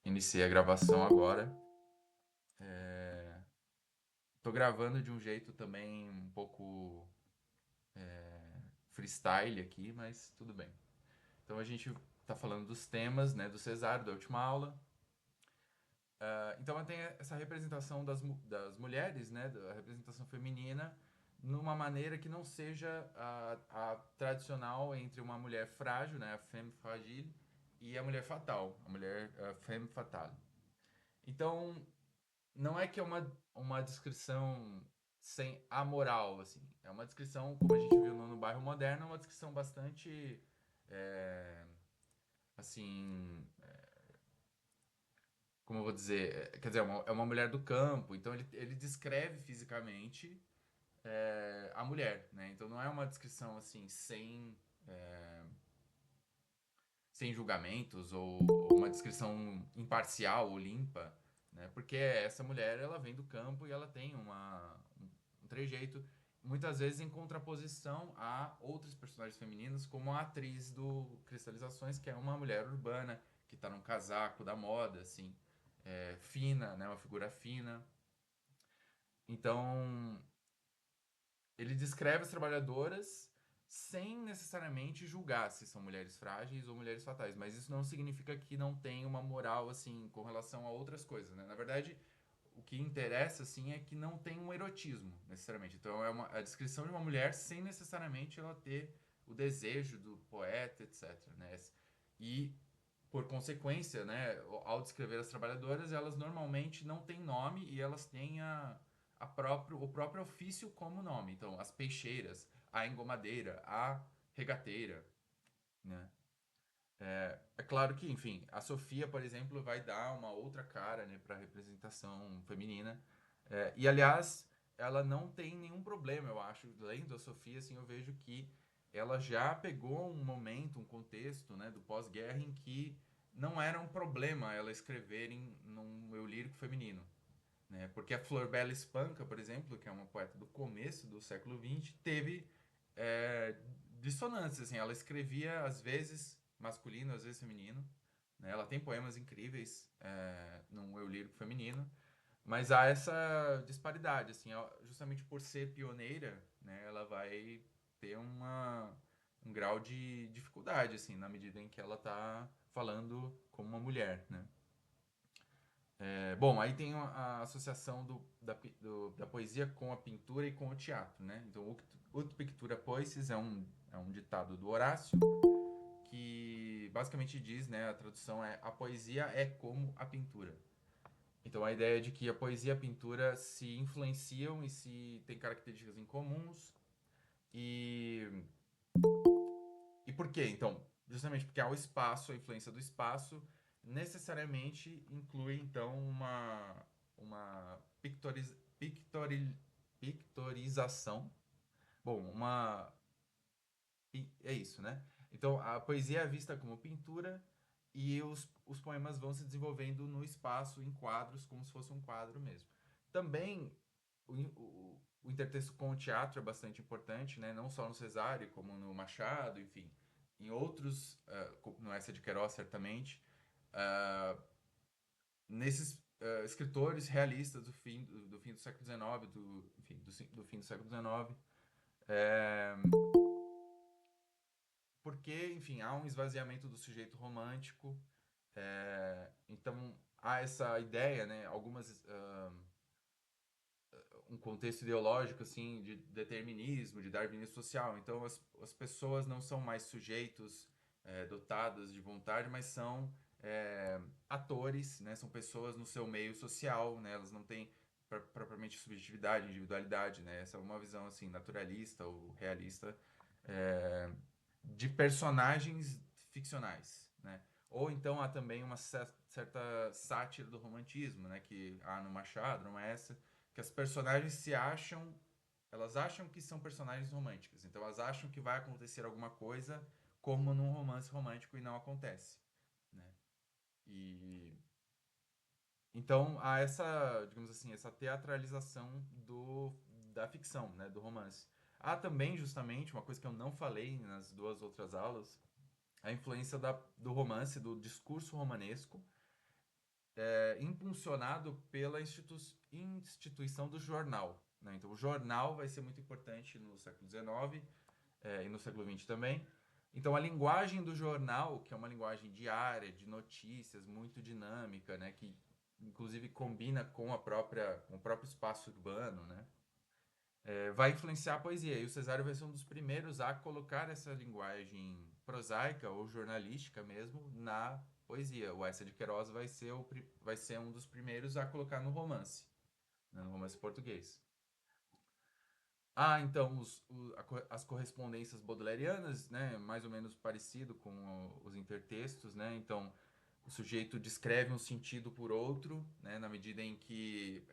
Iniciei a gravação agora. Tô gravando de um jeito também um pouco freestyle aqui, mas tudo bem. Então a gente tá falando dos temas, né, do cesárea, da última aula. Então tem essa representação das mulheres, né, da representação feminina, numa maneira que não seja a tradicional entre uma mulher frágil, né, a femme fragile, e a mulher fatal, a mulher femme fatale. Então, não é que é uma descrição sem amoral, assim. É uma descrição, como a gente viu no bairro moderno, é uma descrição bastante, é, assim, como eu vou dizer, quer dizer, é uma mulher do campo, então ele descreve fisicamente a mulher, né? Então não é uma descrição, assim, sem julgamentos ou uma descrição imparcial ou limpa, né? Porque essa mulher ela vem do campo e ela tem um trejeito muitas vezes em contraposição a outros personagens femininos, como a atriz do Cristalizações, que é uma mulher urbana que está num casaco da moda, assim, fina, né? Uma figura fina. Então ele descreve as trabalhadoras sem necessariamente julgar se são mulheres frágeis ou mulheres fatais, mas isso não significa que não tem uma moral assim com relação a outras coisas, né? Na verdade, o que interessa assim é que não tem um erotismo necessariamente. Então é a descrição de uma mulher sem necessariamente ela ter o desejo do poeta, etc, né? E por consequência, né, ao descrever as trabalhadoras, elas normalmente não têm nome e elas têm o próprio ofício como nome. Então, as peixeiras, a engomadeira, a regateira, né? É claro que, enfim, a Sofia, por exemplo, vai dar uma outra cara, né, para a representação feminina. E, aliás, ela não tem nenhum problema, eu acho. Lendo a Sofia, assim, eu vejo que ela já pegou um momento, um contexto, né, do pós-guerra em que não era um problema ela escrever num eu lírico feminino, né? Porque a Flor Bela Espanca, por exemplo, que é uma poeta do começo do século XX, teve é, dissonâncias, assim, ela escrevia às vezes masculino, às vezes feminino, né? Ela tem poemas incríveis num eu lírico feminino, mas há essa disparidade, assim, justamente por ser pioneira, né? Ela vai ter um grau de dificuldade, assim, na medida em que ela está falando como uma mulher, né? Bom, aí tem a associação da poesia com a pintura e com o teatro, né? Então, ut pictura poesis é um ditado do Horácio que basicamente diz, né? A tradução é a poesia é como a pintura. Então, a ideia é de que a poesia e a pintura se influenciam e se têm características em comuns. E, e por quê? Então, justamente porque há o espaço, a influência do espaço necessariamente inclui então uma pictorização. Bom, é isso, né? Então a poesia é vista como pintura e os poemas vão se desenvolvendo no espaço, em quadros, como se fosse um quadro mesmo. Também o intertexto com o teatro é bastante importante, né? Não só no Cesário, como no Machado, enfim, em outros, no Essa de Queiroz, certamente, nesses escritores realistas do fim do século XIX, enfim, do fim do século XIX, porque, enfim, há um esvaziamento do sujeito romântico, então há essa ideia, né, um contexto ideológico assim de determinismo, de darwinismo social. Então as pessoas não são mais sujeitos dotados de vontade, mas são atores, né? São pessoas no seu meio social, né? Elas não têm propriamente subjetividade, individualidade, né? Essa é uma visão assim naturalista ou realista é, de personagens ficcionais, né? Ou então há também uma certa sátira do romantismo, né? Que há no Machado, não é essa? Que as personagens elas acham que são personagens românticas, então elas acham que vai acontecer alguma coisa como num romance romântico e não acontece, né? E então há essa, digamos assim, essa teatralização da ficção, né, do romance. Há também justamente uma coisa que eu não falei nas duas outras aulas, a influência do romance, do discurso romanesco impulsionado pela instituição do jornal, né? Então, o jornal vai ser muito importante no século XIX, e no século XX também. Então, a linguagem do jornal, que é uma linguagem diária, de notícias, muito dinâmica, né? Que inclusive combina com o próprio espaço urbano, né? Vai influenciar a poesia. E o Cesário vai ser um dos primeiros a colocar essa linguagem prosaica ou jornalística mesmo na poesia. O Eça de Queiroz vai ser um dos primeiros a colocar no romance, né, no romance português. Então, as correspondências baudelairianas, né, mais ou menos parecido com os intertextos, né? Então, o sujeito descreve um sentido por outro, né, na medida em que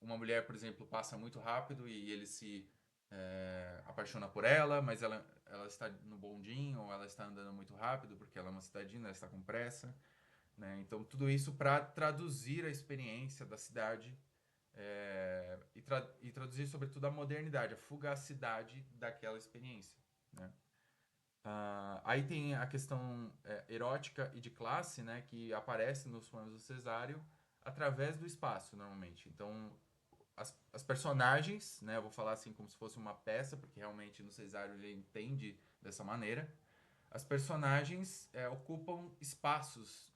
uma mulher, por exemplo, passa muito rápido e ele se apaixona por ela, mas ela está no bondinho ou ela está andando muito rápido porque ela é uma cidadina, ela está com pressa, né? Então, tudo isso para traduzir a experiência da cidade e traduzir, sobretudo, a modernidade, a fugacidade daquela experiência, né? Aí tem a questão erótica e de classe, né, que aparece nos poemas do Cesário através do espaço, normalmente. Então, as personagens, né, eu vou falar assim como se fosse uma peça, porque realmente no Cesário ele entende dessa maneira. As personagens ocupam espaços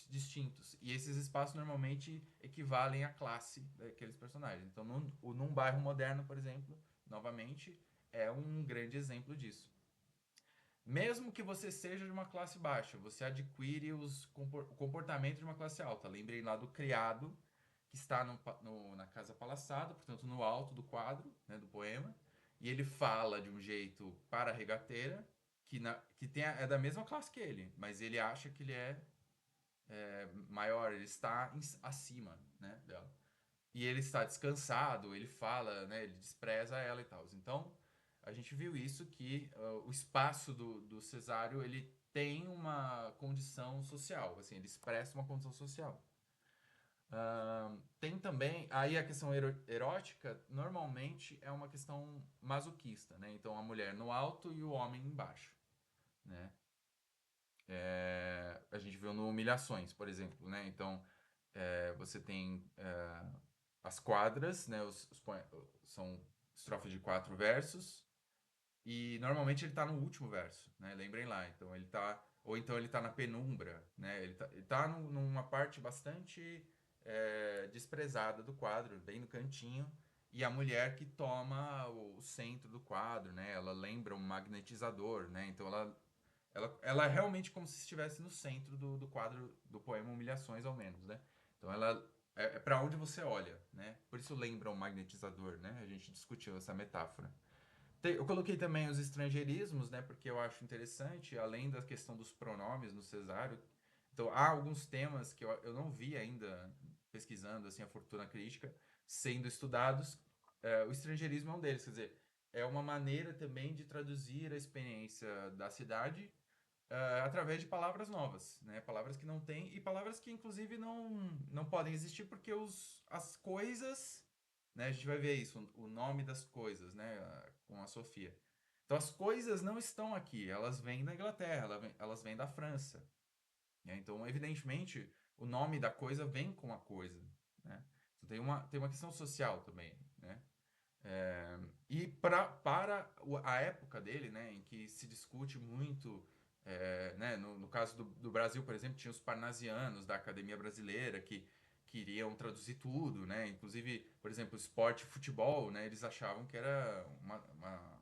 distintos, e esses espaços normalmente equivalem à classe daqueles personagens. Então, num bairro moderno, por exemplo, novamente, é um grande exemplo disso. Mesmo que você seja de uma classe baixa, você adquire o comportamento de uma classe alta. Lembrei lá do criado, que está na casa palaçada, portanto no alto do quadro, né, do poema, e ele fala de um jeito para a regateira, é da mesma classe que ele, mas ele acha que ele é maior, ele está acima, né, dela. E ele está descansado, ele fala, né, ele despreza ela e tal. Então, a gente viu isso que o espaço do Cesário, ele tem uma condição social, assim, ele expressa uma condição social. Tem também, aí a questão erótica, normalmente é uma questão masoquista, né? Então, a mulher no alto e o homem embaixo, né? A gente viu no Humilhações, por exemplo, né? Então, você tem as quadras, né? São estrofes de 4 versos, e normalmente ele tá no último verso, né? Lembrem lá. Então ele tá. Ou então ele tá na penumbra, né? Ele tá numa parte bastante desprezada do quadro, bem no cantinho. E a mulher que toma o centro do quadro, né? Ela lembra um magnetizador, né? Então ela é realmente como se estivesse no centro do quadro do poema Humilhações, ao menos, né? Então ela é para onde você olha, né? Por isso lembra um magnetizador, né? A gente discutiu essa metáfora. Eu coloquei também os estrangeirismos, né? Porque eu acho interessante, além da questão dos pronomes no Cesário. Então, há alguns temas que eu não vi ainda pesquisando assim a fortuna crítica sendo estudados. O estrangeirismo é um deles, quer dizer, é uma maneira também de traduzir a experiência da cidade através de palavras novas, né? Palavras que não tem e palavras que inclusive não podem existir porque as coisas, né? A gente vai ver isso, o nome das coisas, né? Com a Sofia. Então as coisas não estão aqui, elas vêm da Inglaterra, elas vêm da França, né? Então evidentemente o nome da coisa vem com a coisa, né? Então, tem uma questão social também, né? E para a época dele, né, em que se discute muito, né, no caso do Brasil, por exemplo, tinha os parnasianos da Academia Brasileira que queriam traduzir tudo, né, inclusive, por exemplo, esporte e futebol, né, eles achavam que era uma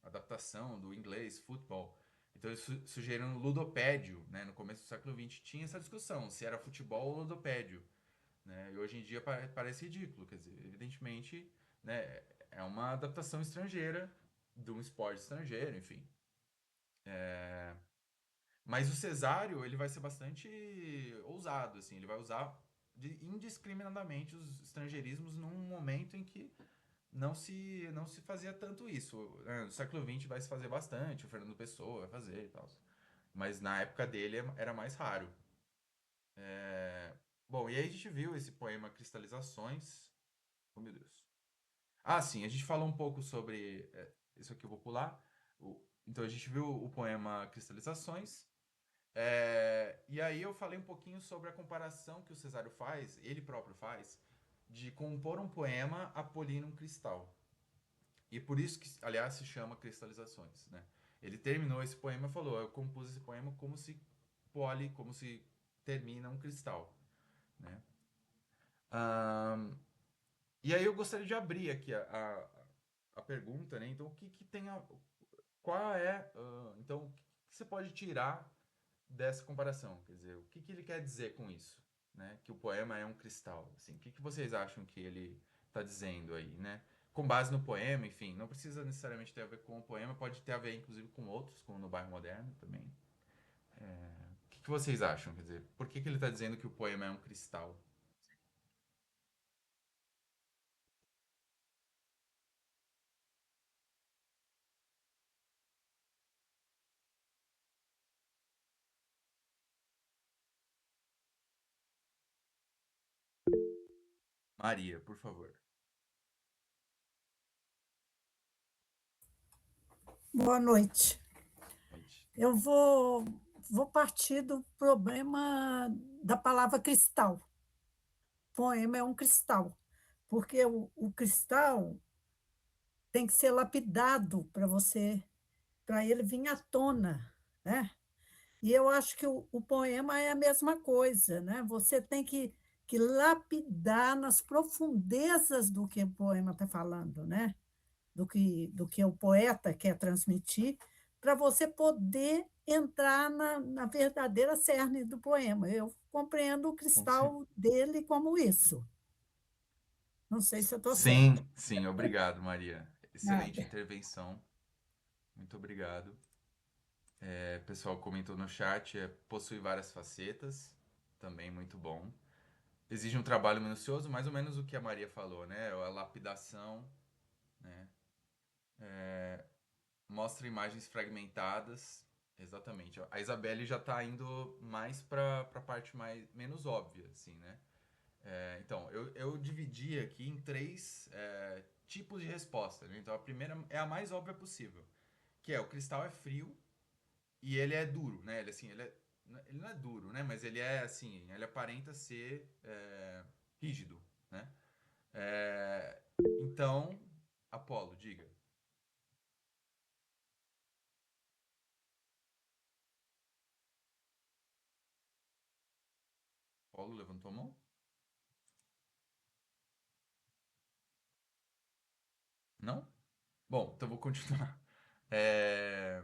adaptação do inglês, futebol. Então eles sugeriram ludopédio, né, no começo do século XX tinha essa discussão, se era futebol ou ludopédio, né? E hoje em dia parece ridículo, quer dizer, evidentemente, né, é uma adaptação estrangeira de um esporte estrangeiro, enfim. Mas o Cesário, ele vai ser bastante ousado, assim, ele vai usar indiscriminadamente os estrangeirismos num momento em que não se fazia tanto isso, né? No século XX vai se fazer bastante, o Fernando Pessoa vai fazer e tal. Mas na época dele era mais raro. É, Bom, e aí a gente viu esse poema Cristalizações. Oh, meu Deus. Sim, a gente falou um pouco sobre. Isso aqui eu vou pular. Então a gente viu o poema Cristalizações. E aí eu falei um pouquinho sobre a comparação que o Cesário faz, ele próprio faz, de compor um poema a polir um cristal. E por isso que, aliás, se chama Cristalizações, né? Ele terminou esse poema e falou: eu compus esse poema como se pole, como se termina um cristal, né? Ahn, e aí eu gostaria de abrir aqui a pergunta, né? Então, o que que tem a, qual é, então, o que que você pode tirar dessa comparação? Quer dizer, o que que ele quer dizer com isso, né? Que o poema é um cristal, assim. O que que vocês acham que ele está dizendo aí, né? Com base no poema, enfim, não precisa necessariamente ter a ver com o poema, pode ter a ver inclusive com outros, como no Bairro Moderno também. O que que vocês acham? Quer dizer, por que que ele está dizendo que o poema é um cristal? Maria, por favor. Boa noite. Noite. Eu vou partir do problema da palavra cristal. Poema é um cristal, porque o cristal tem que ser lapidado para ele vir à tona, né? E eu acho que o poema é a mesma coisa, né? Você tem que lapidar nas profundezas do que o poema está falando, né? Do que o poeta quer transmitir, para você poder entrar na verdadeira cerne do poema. Eu compreendo o Com cer- cristal dele como isso. Não sei se eu estou Sim, certa. sim, obrigado, Maria. Excelente Nada. intervenção. Muito obrigado. O pessoal comentou no chat, possui várias facetas, também muito bom. Exige um trabalho minucioso, mais ou menos o que a Maria falou, né? A lapidação, né? Mostra imagens fragmentadas, exatamente. A Isabelle já está indo mais para a parte mais, menos óbvia, assim, né? Então, eu dividi aqui em três tipos de resposta, né? Então, a primeira é a mais óbvia possível, que é o cristal é frio, e ele é duro, né? Ele, assim, ele não é duro, né? Mas ele é, assim, ele aparenta ser rígido, né? É, então, Apolo, diga. Apolo levantou a mão? Não? Bom, então vou continuar. É,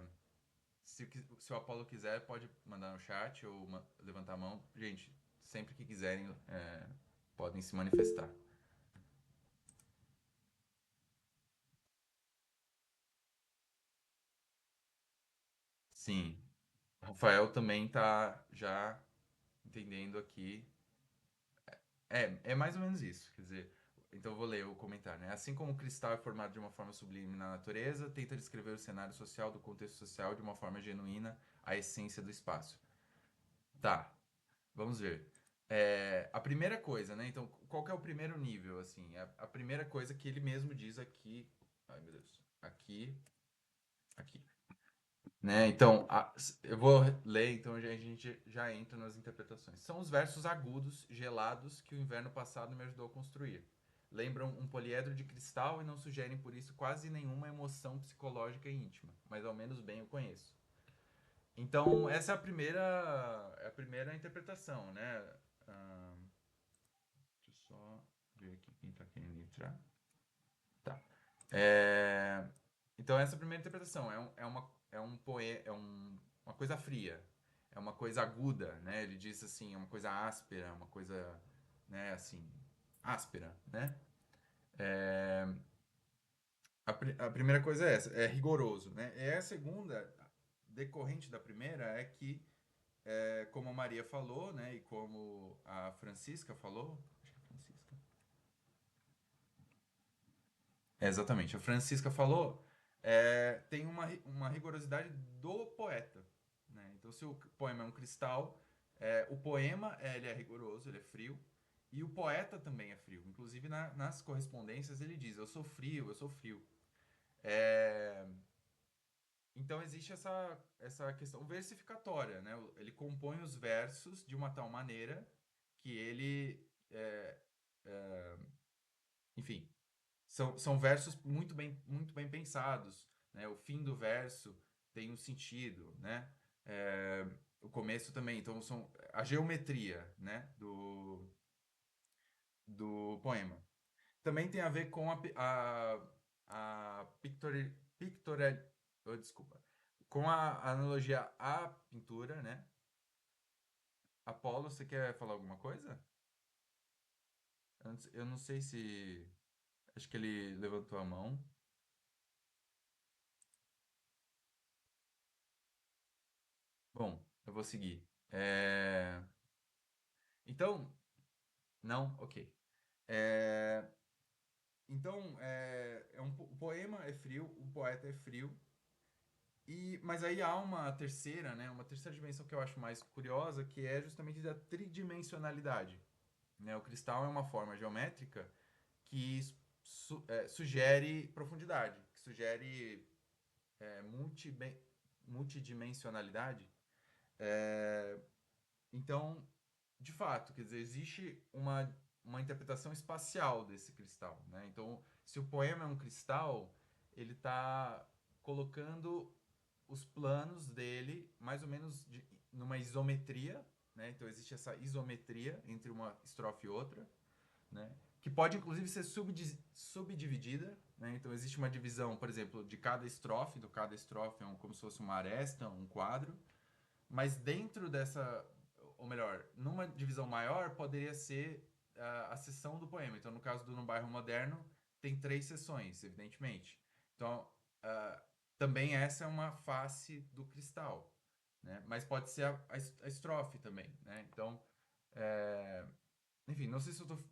se o Apolo quiser, pode mandar no chat ou levantar a mão. Gente, sempre que quiserem, podem se manifestar. Sim, o Rafael também tá já entendendo aqui. É mais ou menos isso. Quer dizer, então eu vou ler o comentário, né? Assim como o cristal é formado de uma forma sublime na natureza, tenta descrever o cenário social do contexto social de uma forma genuína, a essência do espaço. Tá, vamos ver. A primeira coisa, né? Então, qual que é o primeiro nível, assim? A primeira coisa que ele mesmo diz aqui. Ai, meu Deus. Aqui. Né? Então, eu vou ler, então a gente já entra nas interpretações. São os versos agudos, gelados, que o inverno passado me ajudou a construir. Lembram um poliedro de cristal e não sugerem por isso quase nenhuma emoção psicológica e íntima, mas ao menos bem o conheço. Então, essa é a primeira interpretação, né? Ahn, deixa eu só ver aqui quem está querendo entrar. Tá. É, Então, essa é a primeira interpretação. Uma coisa fria. É uma coisa aguda, né? Ele diz assim, é uma coisa áspera, uma coisa, né, assim, áspera, né? É, a primeira coisa é essa, é rigoroso, né? E a segunda, decorrente da primeira, é que, como a Maria falou, né, e como a Francisca falou, acho que é a Francisca. Exatamente. A Francisca falou, tem uma rigorosidade do poeta. Né? Então, se o poema é um cristal, o poema ele é rigoroso, ele é frio, e o poeta também é frio. Inclusive, nas correspondências, ele diz: eu sou frio, eu sou frio. É, Então existe essa questão versificatória, né? Ele compõe os versos de uma tal maneira que ele, enfim, são versos muito bem pensados, né? O fim do verso tem um sentido, né? O começo também, então são a geometria, né? Do poema. Também tem a ver com a oh, desculpa, com a analogia à pintura, né? Apolo, você quer falar alguma coisa? Eu não sei se. Acho que ele levantou a mão. Bom, eu vou seguir. Então, não? Ok. É, Então, o poema é frio, o poeta é frio, mas aí há uma terceira, né? Uma terceira dimensão que eu acho mais curiosa, que é justamente da tridimensionalidade. Né? O cristal é uma forma geométrica que sugere profundidade, que sugere é, multibe- multidimensionalidade. É, Então, de fato, quer dizer, existe uma interpretação espacial desse cristal, né? Então, se o poema é um cristal, ele está colocando os planos dele mais ou menos numa isometria, né? Então, existe essa isometria entre uma estrofe e outra, né? Que pode inclusive ser subdividida, né? Então existe uma divisão, por exemplo, de cada estrofe, do cada estrofe é como se fosse uma aresta, um quadro, mas dentro dessa, ou melhor, numa divisão maior poderia ser a seção do poema. Então no caso do No Bairro Moderno tem três seções, evidentemente. Então também essa é uma face do cristal, né? Mas pode ser a estrofe também, né? Então é, enfim, não sei se eu estou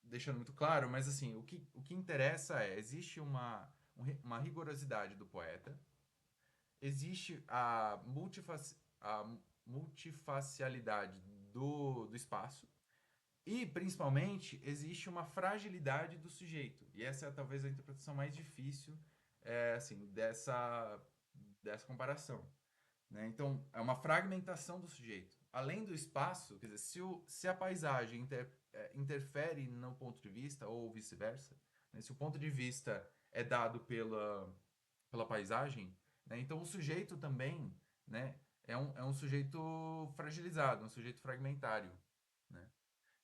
deixando muito claro, mas assim, o que interessa é, existe uma rigorosidade do poeta, existe a multifacialidade do espaço, e, principalmente, existe uma fragilidade do sujeito. E essa é talvez a interpretação mais difícil, assim, dessa comparação, né? Então, é uma fragmentação do sujeito. Além do espaço, quer dizer, se a paisagem interfere no ponto de vista, ou vice-versa, né? Se o ponto de vista é dado pela paisagem, né? Então o sujeito também, né? É um sujeito fragilizado, um sujeito fragmentário, né?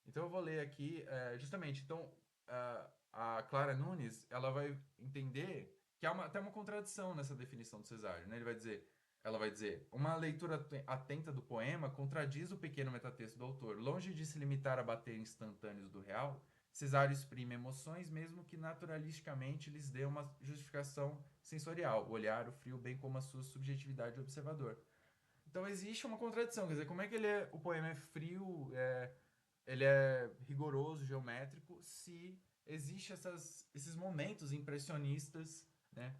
Então eu vou ler aqui, justamente, então a Clara Nunes, ela vai entender que há até uma contradição nessa definição do Cesário, né? Ela vai dizer, uma leitura atenta do poema contradiz o pequeno metatexto do autor. Longe de se limitar a bater instantâneos do real, Cesário exprime emoções, mesmo que naturalisticamente lhes dê uma justificação sensorial, o olhar, o frio, bem como a sua subjetividade de observador. Então existe uma contradição, quer dizer, como é que o poema é frio, ele é rigoroso, geométrico, se existe esses momentos impressionistas, né?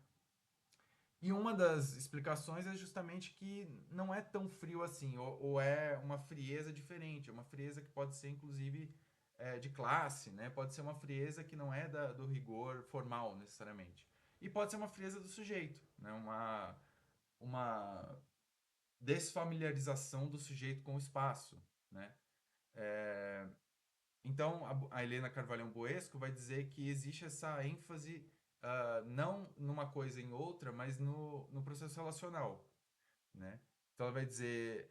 E uma das explicações é justamente que não é tão frio assim, ou é uma frieza diferente, é uma frieza que pode ser inclusive de classe, né? Pode ser uma frieza que não é do rigor formal necessariamente. E pode ser uma frieza do sujeito, né? Uma desfamiliarização do sujeito com o espaço, né? Então, a Helena Carvalhão Boesco vai dizer que existe essa ênfase não numa coisa em outra, mas no processo relacional, né? Então, ela vai dizer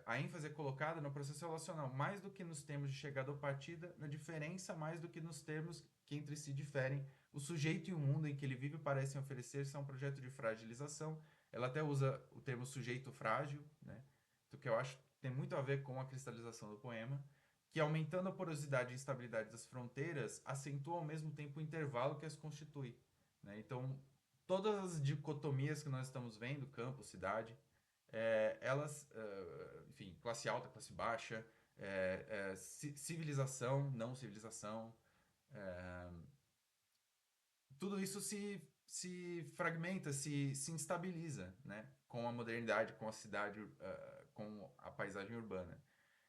a ênfase é colocada no processo relacional, mais do que nos termos de chegada ou partida, na diferença mais do que nos termos que entre si diferem. O sujeito e o mundo em que ele vive parecem oferecer-se a um projeto de fragilização. Ela até usa o termo sujeito frágil, né? Então, que eu acho que tem muito a ver com a cristalização do poema, que aumentando a porosidade e instabilidade das fronteiras, acentua ao mesmo tempo o intervalo que as constitui, né? Então, todas as dicotomias que nós estamos vendo, campo, cidade, elas, enfim, classe alta, classe baixa, civilização, não civilização, tudo isso se fragmenta, se instabiliza, né? Com a modernidade, com a cidade, com a paisagem urbana.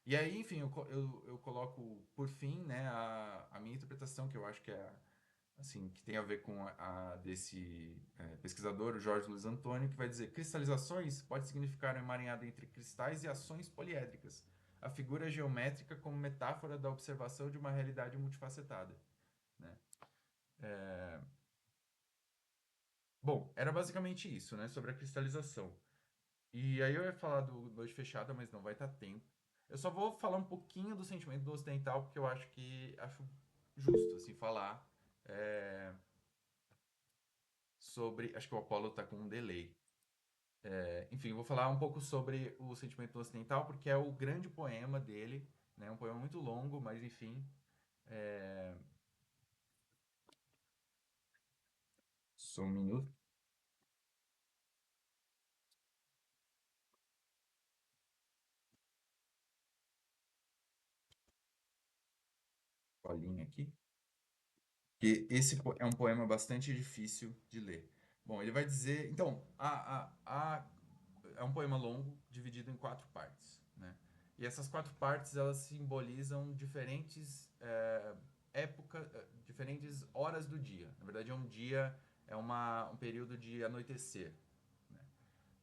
E aí, enfim, eu coloco por fim, né, a minha interpretação, que eu acho que é assim, que tem a ver com desse pesquisador, o Jorge Luiz Antônio, que vai dizer: cristalizações pode significar um emaranhado entre cristais e ações poliédricas. A figura geométrica como metáfora da observação de uma realidade multifacetada, né? Bom, era basicamente isso, né, sobre a cristalização. E aí eu ia falar do Noite Fechada, mas não vai estar tempo. Eu só vou falar um pouquinho do sentimento do ocidental, porque eu acho justo, assim, falar é, sobre... Acho que o Apollo está com um delay. Enfim, eu vou falar um pouco sobre o sentimento do ocidental, porque é o grande poema dele, né? Um poema muito longo, mas enfim. É... Só um minuto. Colinha aqui. Que é um poema bastante difícil de ler. Bom, ele vai dizer. Então, é um poema longo, dividido em quatro partes, né? E essas quatro partes elas simbolizam diferentes diferentes horas do dia. Na verdade, é um dia, um período de anoitecer, né?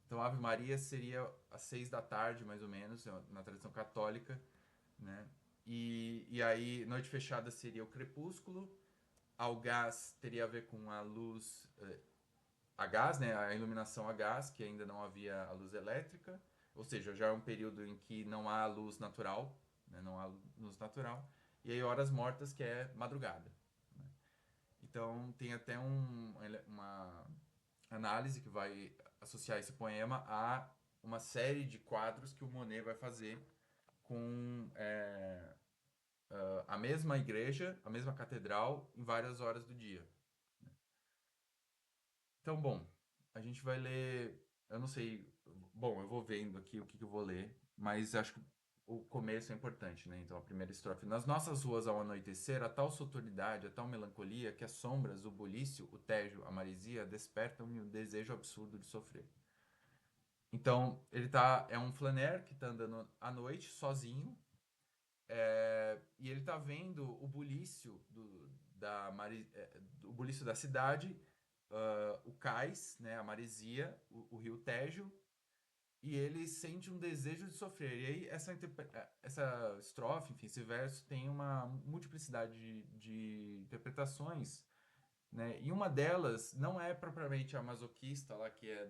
Então, Ave Maria seria às 6 da tarde, mais ou menos, na tradição católica, né? E aí, Noite Fechada seria o crepúsculo. Algás teria a ver com a luz a gás, né, a iluminação a gás, que ainda não havia a luz elétrica, ou seja, já é um período em que não há luz natural, né, não há luz natural, e aí horas mortas, que é madrugada, né? Então tem até uma análise que vai associar esse poema a uma série de quadros que o Monet vai fazer com a mesma igreja, a mesma catedral, em várias horas do dia. Então, bom, a gente vai ler. Eu não sei. Bom, eu vou vendo aqui o que eu vou ler, mas acho que o começo é importante, né? Então, a primeira estrofe. Nas nossas ruas ao anoitecer, a tal soturidade, a tal melancolia, que as sombras, o bulício, o tédio, a maresia despertam-me um desejo absurdo de sofrer. Então, é um flaner que tá andando à noite, sozinho, e ele tá vendo o bulício o bulício da cidade, o cais, né, a maresia, o rio Tejo, e ele sente um desejo de sofrer. E aí essa estrofe, enfim, esse verso tem uma multiplicidade de interpretações, né? E uma delas não é propriamente a masoquista lá, que é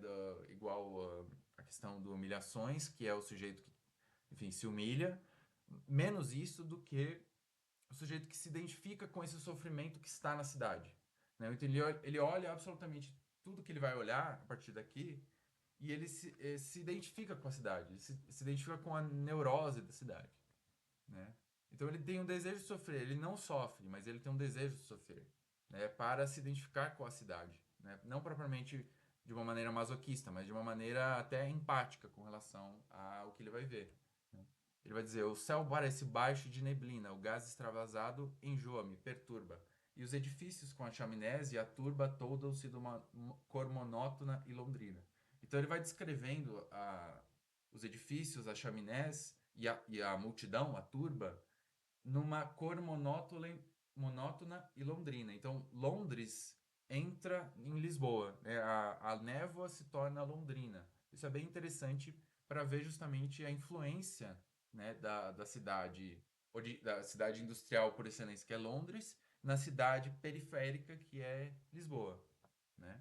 igual a questão do humilhações, que é o sujeito que, enfim, se humilha, menos isso do que o sujeito que se identifica com esse sofrimento que está na cidade, né? Então ele olha absolutamente tudo que ele vai olhar a partir daqui e ele se identifica com a cidade, se identifica com a neurose da cidade, né? Então ele tem um desejo de sofrer, ele não sofre, mas ele tem um desejo de sofrer, né? Para se identificar com a cidade, né? Não propriamente de uma maneira masoquista, mas de uma maneira até empática com relação ao que ele vai ver, né? Ele vai dizer: o céu parece baixo de neblina, o gás extravasado enjoa-me, perturba. E os edifícios com a chaminés e a turba toldam-se de uma cor monótona e londrina. Então ele vai descrevendo os edifícios, as chaminés e a multidão, a turba, numa cor monótona e londrina. Então, Londres entra em Lisboa, né? A névoa se torna londrina. Isso é bem interessante para ver justamente a influência, né, da cidade industrial por excelência, que é Londres, na cidade periférica, que é Lisboa, né?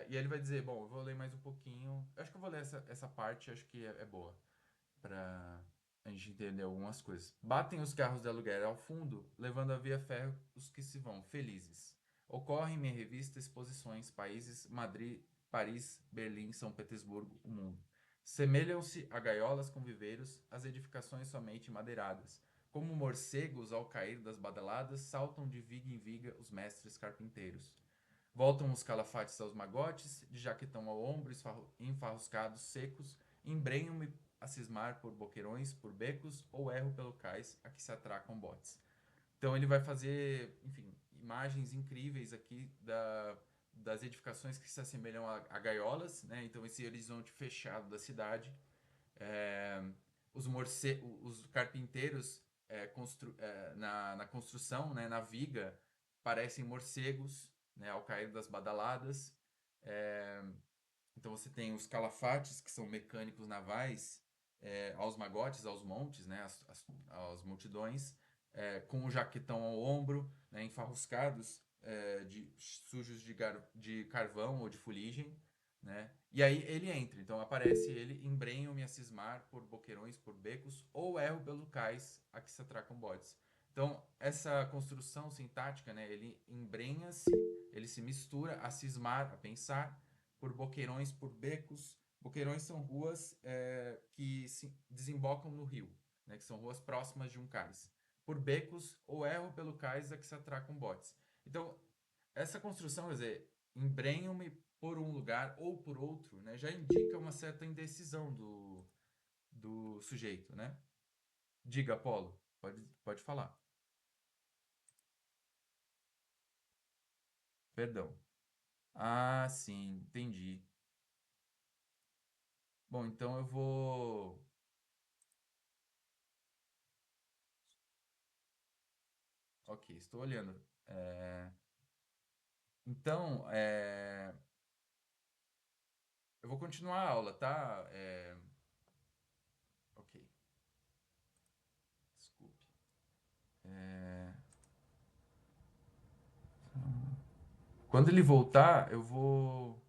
E aí ele vai dizer, bom, eu vou ler mais um pouquinho. Eu acho que eu vou ler essa parte, acho que é boa para a gente entender algumas coisas. Batem os carros de aluguel ao fundo, levando a via ferro os que se vão, felizes. Ocorrem minha revista exposições, países, Madrid, Paris, Berlim, São Petersburgo, o mundo. Semelham-se a gaiolas com viveiros, as edificações somente madeiradas. Como morcegos ao cair das badaladas, saltam de viga em viga os mestres carpinteiros. Voltam os calafates aos magotes, de jaquetão ao ombro, enfarruscados, secos, embrenham-me a cismar por boqueirões, por becos, ou erro pelo cais a que se atracam botes. Então ele vai fazer, enfim, imagens incríveis aqui das edificações que se assemelham a gaiolas, né? Então esse horizonte fechado da cidade. É, os carpinteiros na construção, né? Na viga, parecem morcegos, né, ao cair das badaladas. É, então você tem os calafates, que são mecânicos navais, aos magotes, aos montes, né, às multidões, com o jaquetão ao ombro, né, enfarruscados, sujos de carvão ou de fuligem, né? E aí ele entra, então aparece ele, embrenham-me a cismar por boqueirões, por becos, ou erro pelo cais a que se atracam bodes. Então, essa construção sintática, né, ele embrenha-se, ele se mistura a cismar, a pensar, por boqueirões, por becos. Boqueirões são ruas que se desembocam no rio, né, que são ruas próximas de um cais. Por becos ou erro pelo cais a que se atracam botes. Então, essa construção, quer dizer, embrenham-me por um lugar ou por outro, né, já indica uma certa indecisão do sujeito, né? Diga, Apolo, pode falar. Perdão. Ah, sim, entendi. Bom, então eu vou. Ok, estou olhando. Então, eu vou continuar a aula, tá? Ok, desculpe. É, Quando ele voltar, eu vou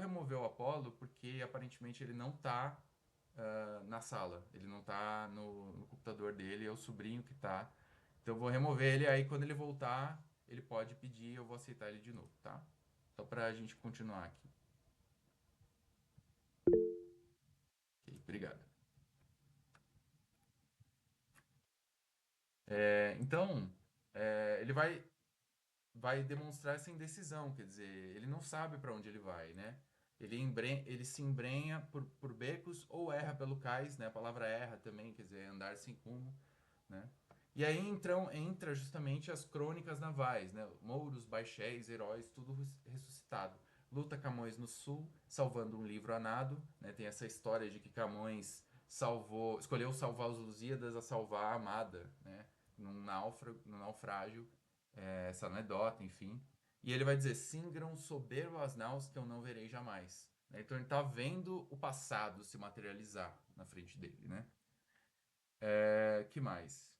remover o Apolo porque aparentemente ele não tá na sala. Ele não tá no computador dele, é o sobrinho que tá. Então eu vou remover ele, aí quando ele voltar, ele pode pedir, eu vou aceitar ele de novo, tá? Só pra gente continuar aqui. Ok, obrigado. Então, ele vai demonstrar essa indecisão, quer dizer, ele não sabe para onde ele vai, né? Ele se embrenha por becos ou erra pelo cais, né? A palavra erra também, quer dizer, andar sem rumo, né? E aí entra justamente as crônicas navais, né? Mouros, baixéis, heróis, tudo ressuscitado. Luta Camões no Sul, salvando um livro a nado, né? Tem essa história de que Camões escolheu salvar os Lusíadas a salvar a amada, né? Num naufrágio, essa anedota, enfim. E ele vai dizer: Singram soberbo as naus que eu não verei jamais. Né? Então ele está vendo o passado se materializar na frente dele, né? Que mais?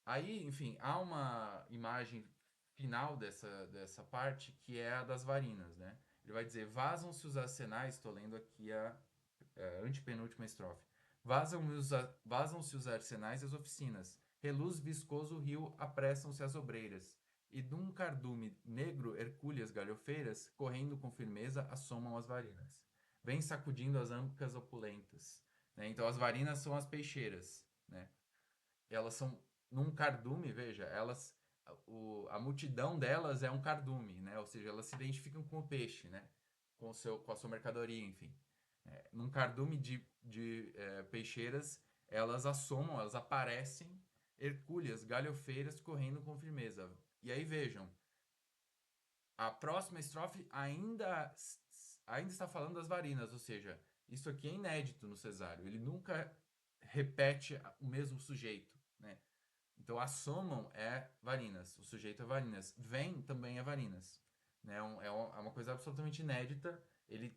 Aí, enfim, há uma imagem final dessa parte que é a das varinas, né? Ele vai dizer: vazam-se os arsenais, estou lendo aqui a antepenúltima estrofe. Vazam-se os arsenais e as oficinas. Reluz viscoso o rio, apressam-se as obreiras. E de um cardume negro, hercúleas galhofeiras, correndo com firmeza, assomam as varinas. Vem sacudindo as ancas opulentas. Né? Então, as varinas são as peixeiras, né? Elas são num cardume, veja, a multidão delas é um cardume, né? Ou seja, elas se identificam com o peixe, né? Com a sua mercadoria, enfim. Num cardume de peixeiras, elas assomam, elas aparecem, hercúleas, galhofeiras, correndo com firmeza. E aí vejam, a próxima estrofe ainda está falando das varinas, ou seja, isso aqui é inédito no Cesário. Ele nunca repete o mesmo sujeito, né? Então, assomam é varinas, o sujeito é varinas. Vem também é varinas. Né? É uma coisa absolutamente inédita. Ele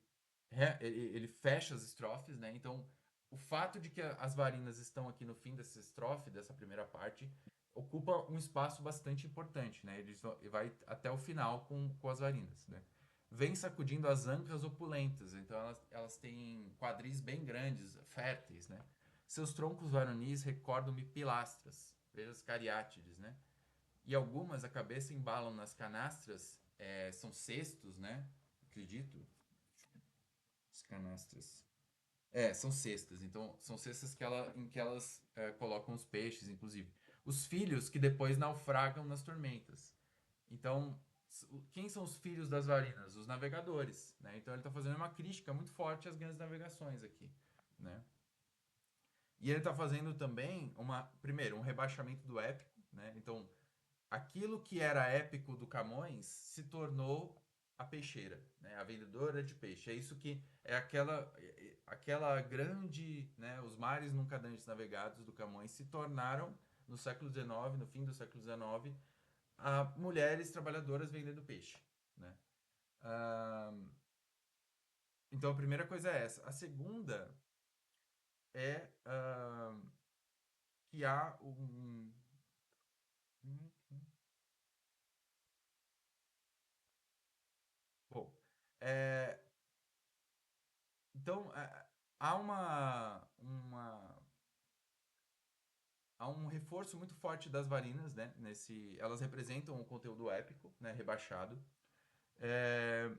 fecha as estrofes, né? Então, o fato de que as varinas estão aqui no fim dessa estrofe, dessa primeira parte, ocupa um espaço bastante importante, né? Ele vai até o final com as varinas, né? Vem sacudindo as ancas opulentas, então elas têm quadris bem grandes, férteis, né? Seus troncos varonis recordam-me pilastras, veja as cariátides, né? E algumas a cabeça embalam nas canastras, são cestos, né? Acredito. As canastras. São cestas. Então, são cestas em que elas colocam os peixes, inclusive. Os filhos que depois naufragam nas tormentas. Então, quem são os filhos das varinas? Os navegadores, né? Então, ele está fazendo uma crítica muito forte às grandes navegações aqui, né? E ele está fazendo também, primeiro, um rebaixamento do épico, né? Então, aquilo que era épico do Camões se tornou a peixeira, né? A vendedora de peixe. É isso que é aquela grande, né? Os mares nunca antes navegados do Camões se tornaram no século XIX, no fim do século XIX, mulheres trabalhadoras vendendo peixe, né? Ah, então a primeira coisa é essa. A segunda é que há um. Bom, é, então há há um reforço muito forte das varinas, né? Elas representam o conteúdo épico, né? Rebaixado. É,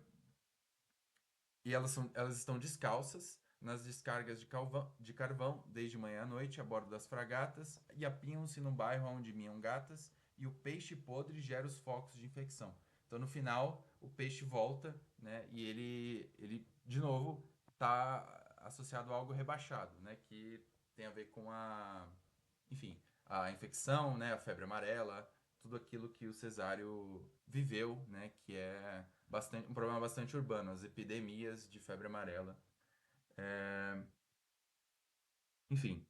e elas estão descalças nas descargas de carvão, desde manhã à noite, a bordo das fragatas, e apiam-se no bairro onde miam gatas, e o peixe podre gera os focos de infecção. Então, no final, o peixe volta, né? E ele de novo, está associado a algo rebaixado, né? Que tem a ver com enfim, a infecção, né? A febre amarela, tudo aquilo que o Cesário viveu, né? Que é um problema bastante urbano, as epidemias de febre amarela. Enfim,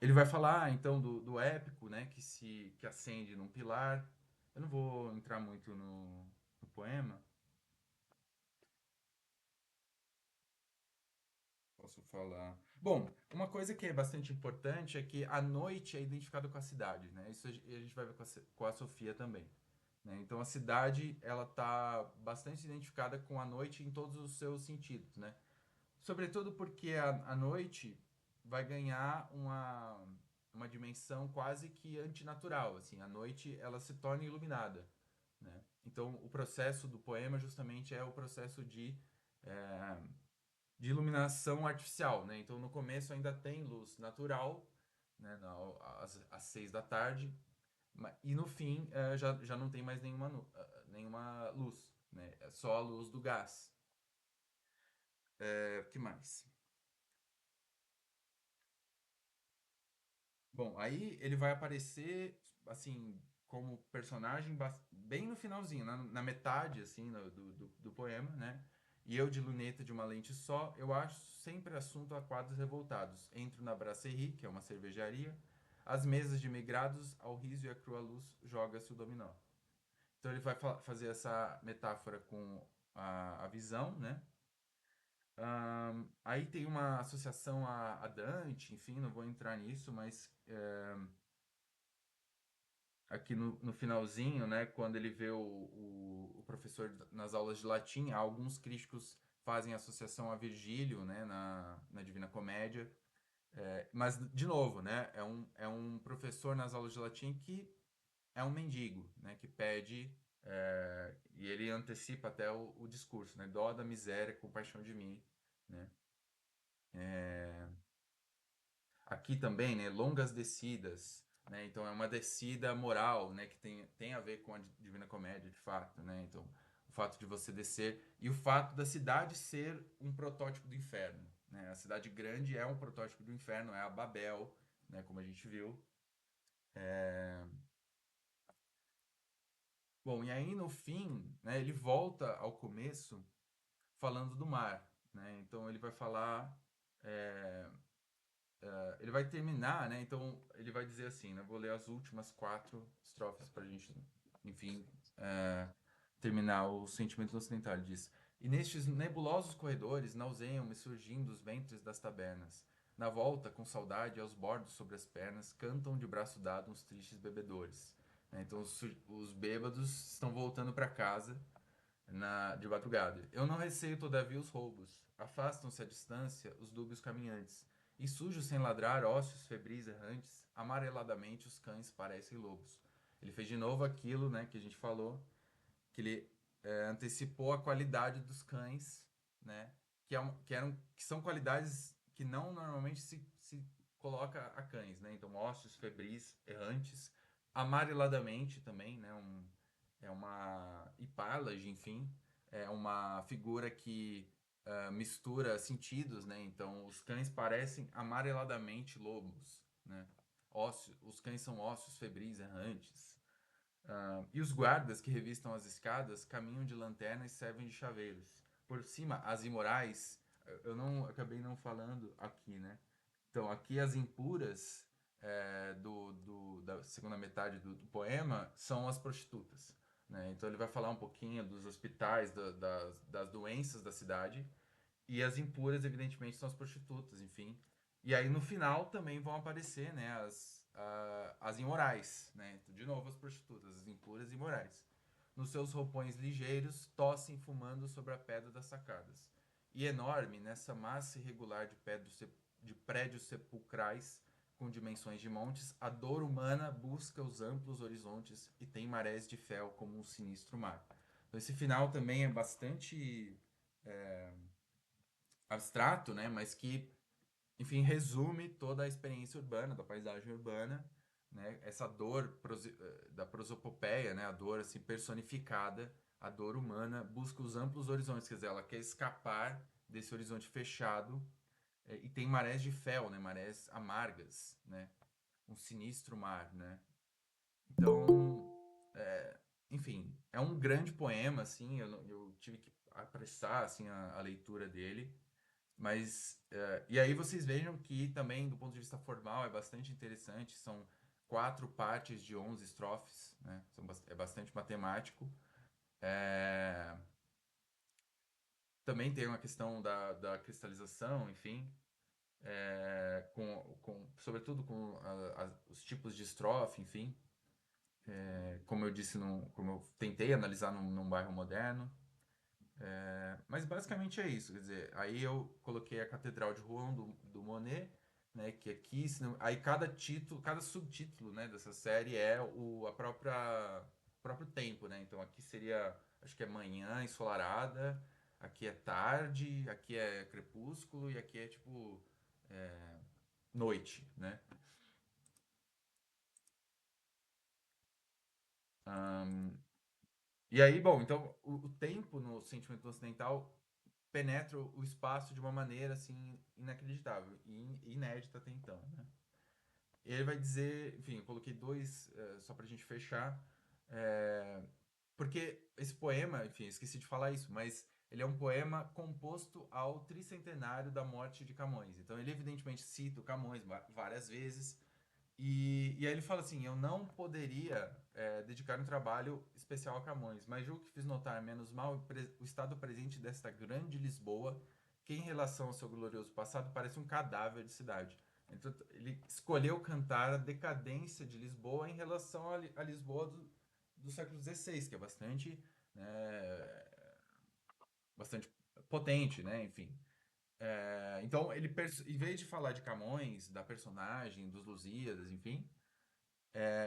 ele vai falar então do épico, né, que acende num pilar. Eu não vou entrar muito no poema. Posso falar. Bom, uma coisa que é bastante importante é que a noite é identificada com a cidade, né? Isso a gente vai ver com a Sofia também. Né? Então a cidade ela está bastante identificada com a noite em todos os seus sentidos, né? Sobretudo porque a noite vai ganhar uma dimensão quase que antinatural, assim, a noite ela se torna iluminada, né? Então o processo do poema justamente é o processo eh, de iluminação artificial, né? Então no começo ainda tem luz natural, né? Às 6 da tarde, e no fim já não tem mais nenhuma luz, né? É só a luz do gás. Que mais? Bom, aí ele vai aparecer, assim, como personagem bem no finalzinho, na metade, assim, do poema, né? E eu de luneta de uma lente só, eu acho sempre assunto a quadros revoltados. Entro na brasserie, que é uma cervejaria, as mesas de migrados, ao riso e à crua luz, joga-se o dominó. Então ele vai fazer essa metáfora com a visão, né? Aí tem uma associação a Dante, enfim, não vou entrar nisso, mas aqui no finalzinho, né, quando ele vê o professor nas aulas de latim, alguns críticos fazem associação a Virgílio, né, na Divina Comédia. Mas, de novo, né, é um professor nas aulas de latim que é um mendigo, né, que pede, e ele antecipa até o discurso, né, dó da miséria, compaixão de mim, né. Aqui também, né, longas descidas, né? Então é uma descida moral, né, que tem a ver com a Divina Comédia, de fato, né? Então, o fato de você descer e o fato da cidade ser um protótipo do inferno, né? A cidade grande é um protótipo do inferno, é a Babel, né, como a gente viu. Bom, e aí no fim, né, ele volta ao começo falando do mar, né? Então ele vai falar ele vai terminar, né? Então ele vai dizer assim, né? Vou ler as últimas 4 estrofes para a gente, enfim, é, terminar o sentimento ocidental. Ele diz: E nestes nebulosos corredores nauseiam-me surgindo os ventres das tabernas. Na volta, com saudade, aos bordos sobre as pernas, cantam de braço dado uns tristes bebedores. Né? Então os bêbados estão voltando para casa de madrugada. Eu não receio, todavia, os roubos. Afastam-se à distância os dúbios caminhantes. E sujos sem ladrar, ósseos febris errantes, amareladamente os cães parecem lobos. Ele fez de novo aquilo, né, que a gente falou, que ele antecipou a qualidade dos cães, né, que são qualidades que não normalmente se coloca a cães, né, então ósseos febris errantes, amareladamente também, né, é uma hipálage, enfim, é uma figura que mistura sentidos, né, então os cães parecem amareladamente lobos, né, os cães são ósseos febris errantes, e os guardas que revistam as escadas caminham de lanterna e servem de chaveiros. Por cima, as imorais, eu não acabei não falando aqui, né? Então, aqui as impuras, da segunda metade do poema são as prostitutas, né? Então ele vai falar um pouquinho dos hospitais, das doenças da cidade, e as impuras, evidentemente, são as prostitutas, enfim. E aí no final também vão aparecer, né, as imorais, né? De novo as prostitutas, as impuras e imorais. Nos seus roupões ligeiros, tossem fumando sobre a pedra das sacadas. E enorme, nessa massa irregular de prédios sepulcrais com dimensões de montes, a dor humana busca os amplos horizontes e tem marés de fel como um sinistro mar. Então, esse final também é bastante abstrato, né? Mas que, enfim, resume toda a experiência urbana, da paisagem urbana, né? Essa dor da prosopopeia, né? A dor assim personificada, a dor humana busca os amplos horizontes, quer dizer, ela quer escapar desse horizonte fechado e tem marés de fel, né? Marés amargas, né? Um sinistro mar, né? Então, enfim, é um grande poema, assim, eu tive que apressar, assim, a leitura dele, mas, e aí vocês vejam que também, do ponto de vista formal, é bastante interessante, são 4 partes de 11 estrofes, né? É bastante matemático. É, também tem uma questão da cristalização, enfim, sobretudo com os tipos de estrofe, enfim. Como eu disse, como eu tentei analisar num bairro moderno. Mas basicamente é isso, quer dizer, aí eu coloquei a Catedral de Rouen do Monet, né, que aqui, aí cada título, cada subtítulo, né, dessa série é o próprio tempo, né, então aqui seria, acho que é manhã ensolarada, aqui é tarde, aqui é crepúsculo e aqui é tipo noite, né. E aí, bom, então o tempo no sentimento ocidental penetra o espaço de uma maneira assim inacreditável e inédita até então, né? Ele vai dizer, enfim, eu coloquei dois só pra gente fechar, é, porque esse poema, enfim, esqueci de falar isso, mas ele é um poema composto ao tricentenário da morte de Camões. Então ele evidentemente cita o Camões várias vezes, e aí ele fala assim: eu não poderia dedicar um trabalho especial a Camões, mas julgo que fiz notar menos mal o estado presente desta grande Lisboa, que em relação ao seu glorioso passado parece um cadáver de cidade. Então ele escolheu cantar a decadência de Lisboa em relação à Lisboa do século XVI, que é né, bastante potente, né? Enfim. Então, em vez de falar de Camões, da personagem, dos Lusíadas, enfim,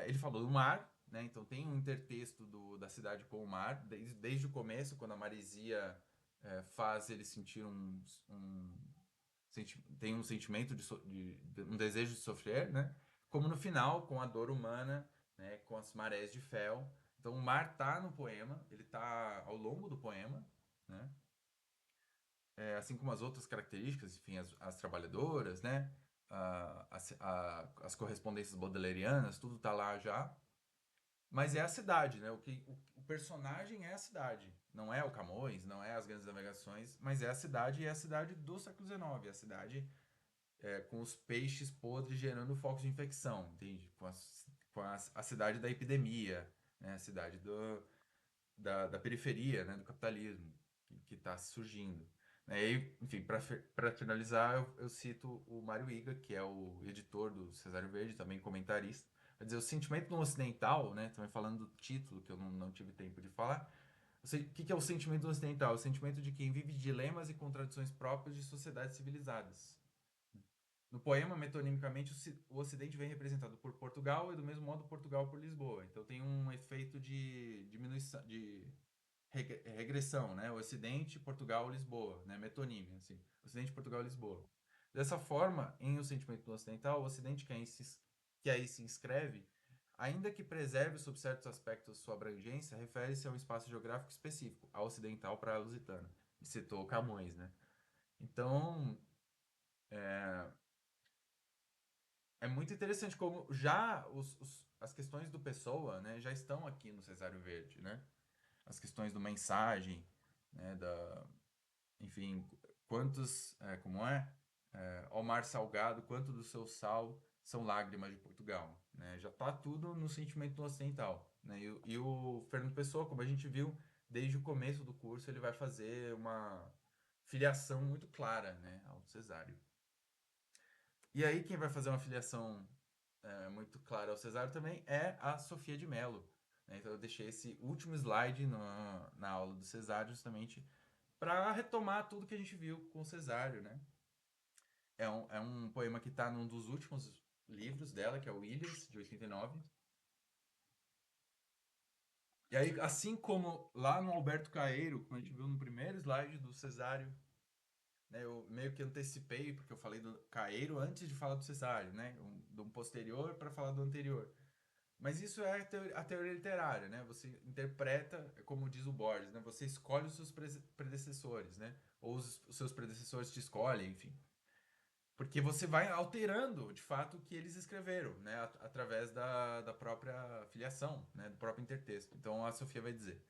ele falou do mar, né? Então tem um intertexto da cidade com o mar, desde o começo, quando a maresia faz ele sentir tem um sentimento de um desejo de sofrer, né? Como no final, com a dor humana, né? Com as marés de fel. Então o mar tá no poema, ele tá ao longo do poema, né? Assim como as outras características, enfim, as trabalhadoras, né? As correspondências baudelairianas, tudo tá lá já. Mas é a cidade, né? O personagem é a cidade. Não é o Camões, não é as grandes navegações, mas é a cidade e é a cidade do século XIX. É a cidade com os peixes podres gerando focos de infecção, entende? A cidade da epidemia, né? A cidade da periferia, né? Do capitalismo que está surgindo. Né? E, enfim, para finalizar, eu cito o Mário Iga, que é o editor do Cesário Verde, também comentarista. Quer dizer, o sentimento no ocidental, né? Também falando do título, que eu não tive tempo de falar. O que é o sentimento no ocidental? O sentimento de quem vive dilemas e contradições próprias de sociedades civilizadas. No poema, metonimicamente, o Ocidente vem representado por Portugal e, do mesmo modo, Portugal por Lisboa. Então, tem um efeito de diminuição, de regressão, né? Ocidente, Portugal, Lisboa, né? Metonímia, assim. Ocidente, Portugal, Lisboa. Dessa forma, em O Sentimento do Ocidental, o Ocidente que aí se inscreve, ainda que preserve sob certos aspectos sua abrangência, refere-se a um espaço geográfico específico, a ocidental para a lusitana. E citou Camões, né? Então, é muito interessante como já as questões do Pessoa, né, já estão aqui no Cesário Verde, né? As questões do mensagem, né, enfim, quantos, como é? Ó mar salgado, quanto do seu sal são lágrimas de Portugal, né? Já tá tudo no sentimento ocidental, né? E o Fernando Pessoa, como a gente viu desde o começo do curso, ele vai fazer uma filiação muito clara, né, ao Cesário. E aí quem vai fazer uma filiação muito clara ao Cesário também é a Sofia de Mello, né? Então eu deixei esse último slide na aula do Cesário justamente para retomar tudo que a gente viu com o Cesário, né? É um poema que está num dos últimos livros dela, que é o Ilhas, de 89. E aí, assim como lá no Alberto Caeiro, como a gente viu no primeiro slide do Cesário, né, eu meio que antecipei, porque eu falei do Caeiro antes de falar do Cesário, né? Do posterior para falar do anterior. Mas isso é a teoria literária, né? Você interpreta, como diz o Borges, né? Você escolhe os seus predecessores, né? Ou os seus predecessores te escolhem, enfim. Porque você vai alterando, de fato, o que eles escreveram, né? Através da própria filiação, né? Do próprio intertexto. Então a Sofia vai dizer: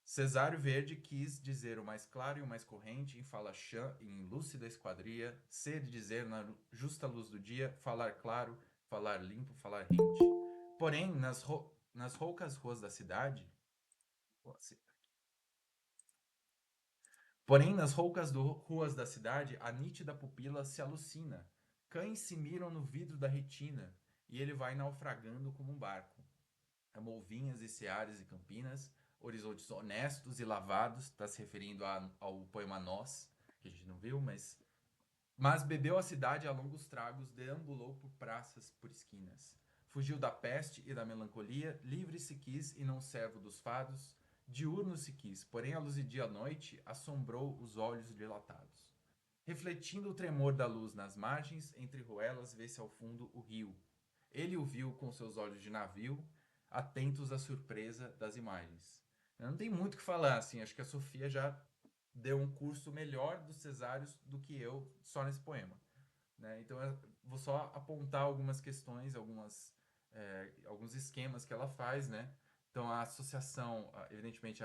Cesário Verde quis dizer o mais claro e o mais corrente em fala chã, em lúcida esquadria, ser dizer na justa luz do dia, falar claro, falar limpo, falar rente. Porém, nas roucas ruas da cidade, ruas da cidade, a nítida pupila se alucina. Cães se miram no vidro da retina, e ele vai naufragando como um barco. Molvinhas e seares e campinas, horizontes honestos e lavados, está se referindo ao poema Nós, que a gente não viu, mas bebeu a cidade a longos tragos, deambulou por praças, por esquinas. Fugiu da peste e da melancolia, livre se quis e não servo dos fados, diurno se quis, porém a luz de dia à noite assombrou os olhos dilatados. Refletindo o tremor da luz nas margens, entre ruelas vê-se ao fundo o rio. Ele o viu com seus olhos de navio, atentos à surpresa das imagens. Não tem muito o que falar, assim, acho que a Sofia já deu um curso melhor dos Cesários do que eu só nesse poema, né? Então eu vou só apontar algumas questões, alguns esquemas que ela faz, né? Então a associação, evidentemente,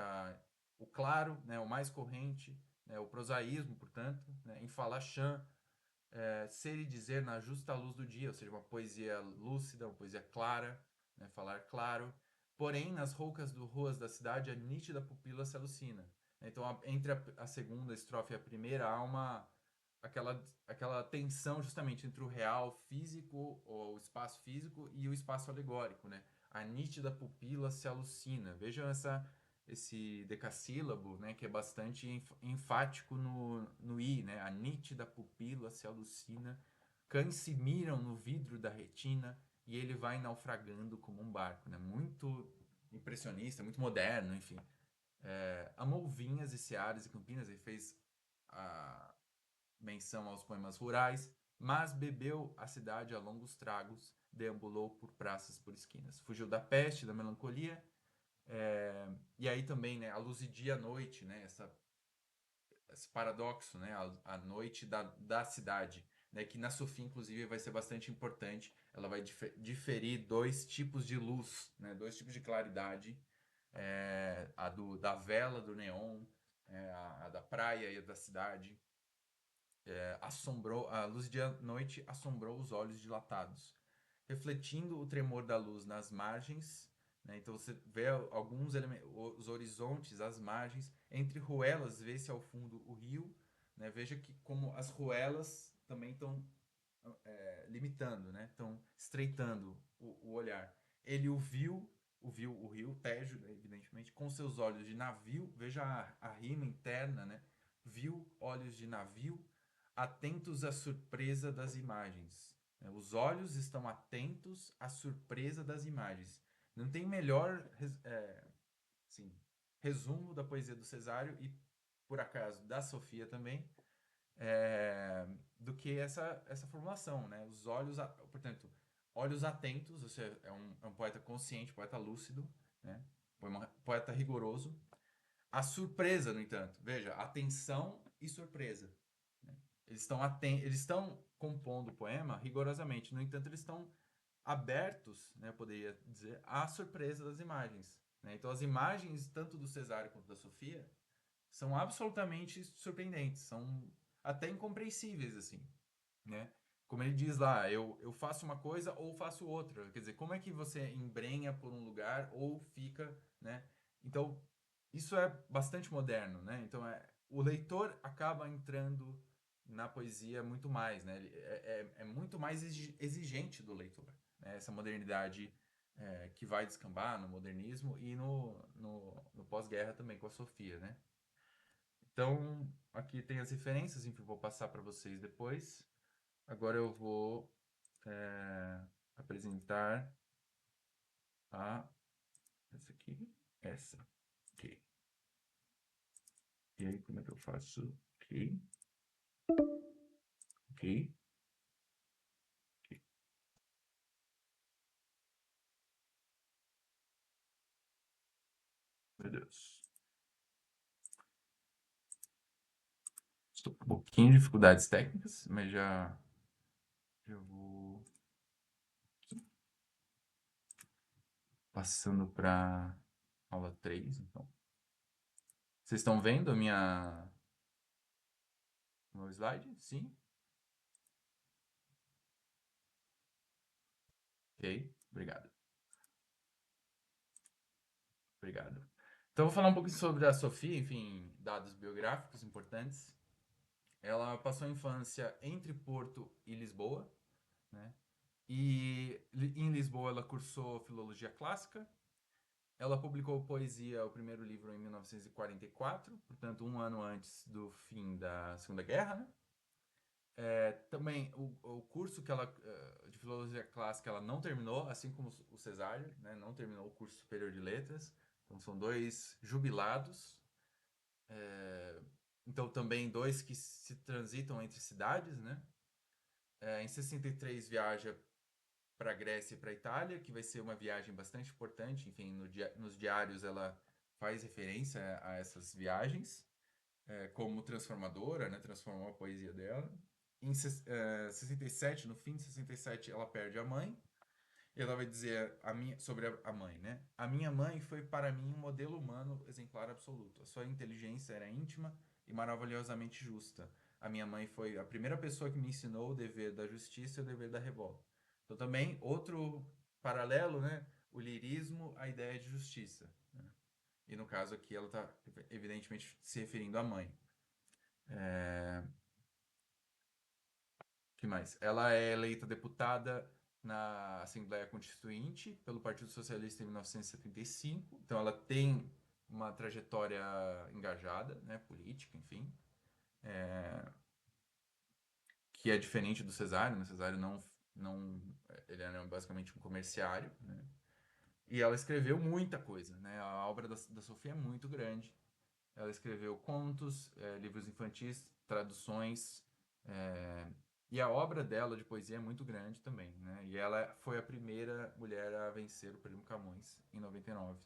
o claro, né? O mais corrente, né? O prosaísmo, portanto, né? Em fala chã, ser e dizer na justa luz do dia, ou seja, uma poesia lúcida, uma poesia clara, né? Falar claro. Porém, nas roucas ruas da cidade, a nítida pupila se alucina. Então, entre a segunda estrofe e a primeira, há aquela tensão justamente entre o real físico, ou o espaço físico, e o espaço alegórico, né? A nítida pupila se alucina. Vejam esse decassílabo, né, que é bastante enfático no i, né? A nítida pupila se alucina, cães se miram no vidro da retina e ele vai naufragando como um barco, né? Muito impressionista, muito moderno, enfim. Amou vinhas e seares e campinas, ele fez a menção aos poemas rurais, mas bebeu a cidade a longos tragos, deambulou por praças, por esquinas. Fugiu da peste, da melancolia, e aí também, né, a luz de dia à noite, né, esse paradoxo, né, a noite da cidade, né, que na Sofia, inclusive, vai ser bastante importante. Ela vai diferir dois tipos de luz, né, dois tipos de claridade, da vela, do neon, a da praia e a da cidade. A luz de noite assombrou os olhos dilatados, refletindo o tremor da luz nas margens, né? Então você vê alguns elementos, os horizontes, as margens, entre ruelas vê-se ao fundo o rio, né? Veja que como as ruelas também estão limitando, né? Estão estreitando o olhar. Ele viu o rio Tejo, né, evidentemente, com seus olhos de navio, veja a rima interna, né? Viu olhos de navio, atentos à surpresa das imagens. Né? Os olhos estão atentos à surpresa das imagens. Não tem melhor assim, resumo da poesia do Cesário e, por acaso, da Sofia também, do que essa formulação, né? Os olhos, portanto, olhos atentos, ou seja, é um poeta consciente, poeta lúcido, né? Poeta rigoroso. A surpresa, no entanto, veja, atenção e surpresa. Né? Eles estão compondo o poema rigorosamente, no entanto, eles estão abertos, né, eu poderia dizer, à surpresa das imagens. Né? Então, as imagens, tanto do Cesário quanto da Sofia, são absolutamente surpreendentes, são até incompreensíveis, assim, né? como ele diz lá, eu faço uma coisa ou faço outra. Quer dizer, como é que você embrenha por um lugar ou fica, né? Então, isso é bastante moderno, né? Então, o leitor acaba entrando na poesia muito mais, né? É muito mais exigente do leitor, né? Essa modernidade que vai descambar no modernismo e no pós-guerra também, com a Sofia, né? Então, aqui tem as referências, enfim, vou passar para vocês depois. Agora eu vou apresentar a essa aqui, essa, ok. E aí, como é que eu faço? Ok, ok, ok. Meu Deus. Estou com um pouquinho de dificuldades técnicas, mas já vou passando para aula 3, então. Vocês estão vendo o meu slide? Sim? Ok, obrigado. Obrigado. Então, eu vou falar um pouquinho sobre a Sofia, enfim, dados biográficos importantes. Ela passou a infância entre Porto e Lisboa, né? E em Lisboa ela cursou filologia clássica. Ela publicou poesia, o primeiro livro, em 1944, portanto, um ano antes do fim da Segunda Guerra, né? Também o curso que ela de filologia clássica ela não terminou, assim como o Cesário, né? Não terminou o curso superior de letras. Então são dois jubilados. Então também dois que se transitam entre cidades, né? Em 63 viaja para a Grécia e para a Itália, que vai ser uma viagem bastante importante. Enfim, nos diários ela faz referência a essas viagens como transformadora, né? Transformou a poesia dela. Em 67, no fim de 67, ela perde a mãe. E ela vai dizer sobre a mãe, né? A minha mãe foi para mim um modelo humano exemplar absoluto. A sua inteligência era íntima e maravilhosamente justa. A minha mãe foi a primeira pessoa que me ensinou o dever da justiça e o dever da revolta. Então também outro paralelo, né? O lirismo, a ideia de justiça, né? E no caso aqui ela está evidentemente se referindo à mãe. Que mais? Ela é eleita deputada na Assembleia Constituinte pelo Partido Socialista em 1975. Então ela tem uma trajetória engajada, né, política, enfim, que é diferente do Cesário, né? Cesário não, ele era basicamente um comerciário, né? E ela escreveu muita coisa, né? A obra da Sofia é muito grande. Ela escreveu contos, livros infantis, traduções, é, e a obra dela de poesia é muito grande também, né? E ela foi a primeira mulher a vencer o Prêmio Camões em 99.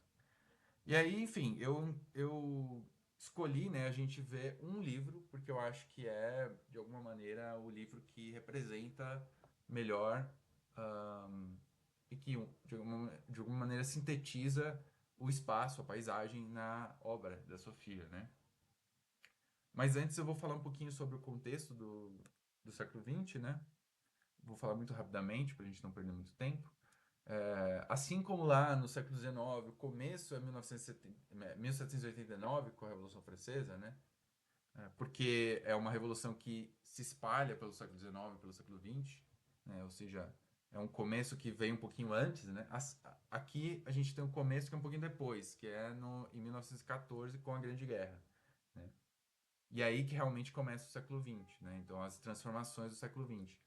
E aí, enfim, eu escolhi, né, a gente ver um livro, porque eu acho que é, de alguma maneira, o livro que representa melhor e que, de alguma maneira, sintetiza o espaço, a paisagem na obra da Sofia, né? Mas antes eu vou falar um pouquinho sobre o contexto do século XX, né? Vou falar muito rapidamente para a gente não perder muito tempo. Assim como lá no século XIX, o começo é 1789, com a Revolução Francesa, né? Porque é uma revolução que se espalha pelo século XIX, pelo século XX, né? Ou seja, é um começo que vem um pouquinho antes, né? Aqui a gente tem um começo que é um pouquinho depois, que é em 1914 com a Grande Guerra, né? E aí que realmente começa o século XX, né? Então, as transformações do século XX.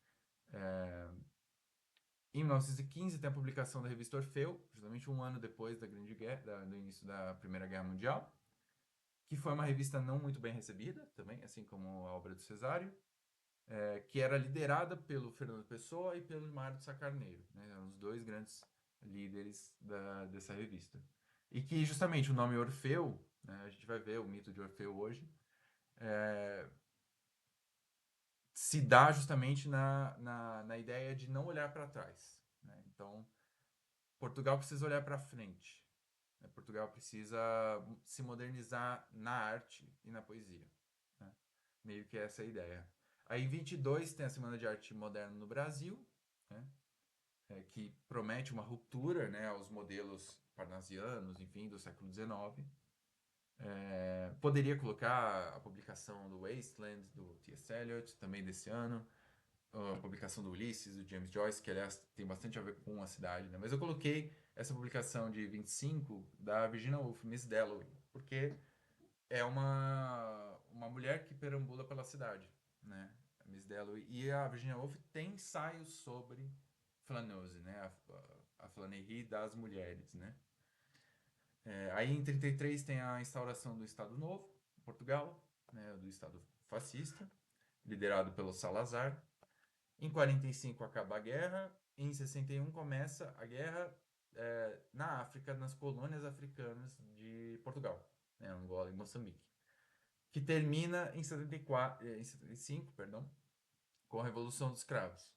Em 1915 tem a publicação da revista Orfeu, justamente um ano depois da Grande Guerra, do início da Primeira Guerra Mundial, que foi uma revista não muito bem recebida, também, assim como a obra do Cesário, que era liderada pelo Fernando Pessoa e pelo Mário de Sá Carneiro, né? Eram os dois grandes líderes dessa revista. E que justamente o nome Orfeu, né, a gente vai ver o mito de Orfeu hoje, se dá justamente na ideia de não olhar para trás, né? Então, Portugal precisa olhar para frente, né? Portugal precisa se modernizar na arte e na poesia, né? Meio que essa é a ideia. Aí em 22 tem a Semana de Arte Moderna no Brasil, né? Que promete uma ruptura, né, aos modelos parnasianos, enfim, do século XIX. Poderia colocar a publicação do Wasteland, do T.S. Eliot, também desse ano, a publicação do Ulisses, do James Joyce, que aliás tem bastante a ver com a cidade, né? Mas eu coloquei essa publicação de 25 da Virginia Woolf, Miss Dalloway, porque é uma mulher que perambula pela cidade, né? A Miss Dalloway. E a Virginia Woolf tem ensaios sobre flanose, né? A flanerie das mulheres, né? Aí em 33 tem a instauração do Estado Novo, em Portugal, né? Do Estado fascista, liderado pelo Salazar. Em 45 acaba a guerra. Em 61 começa a guerra na África, nas colônias africanas de Portugal, né? Angola e Moçambique, que termina em 75, perdão, com a Revolução dos Cravos.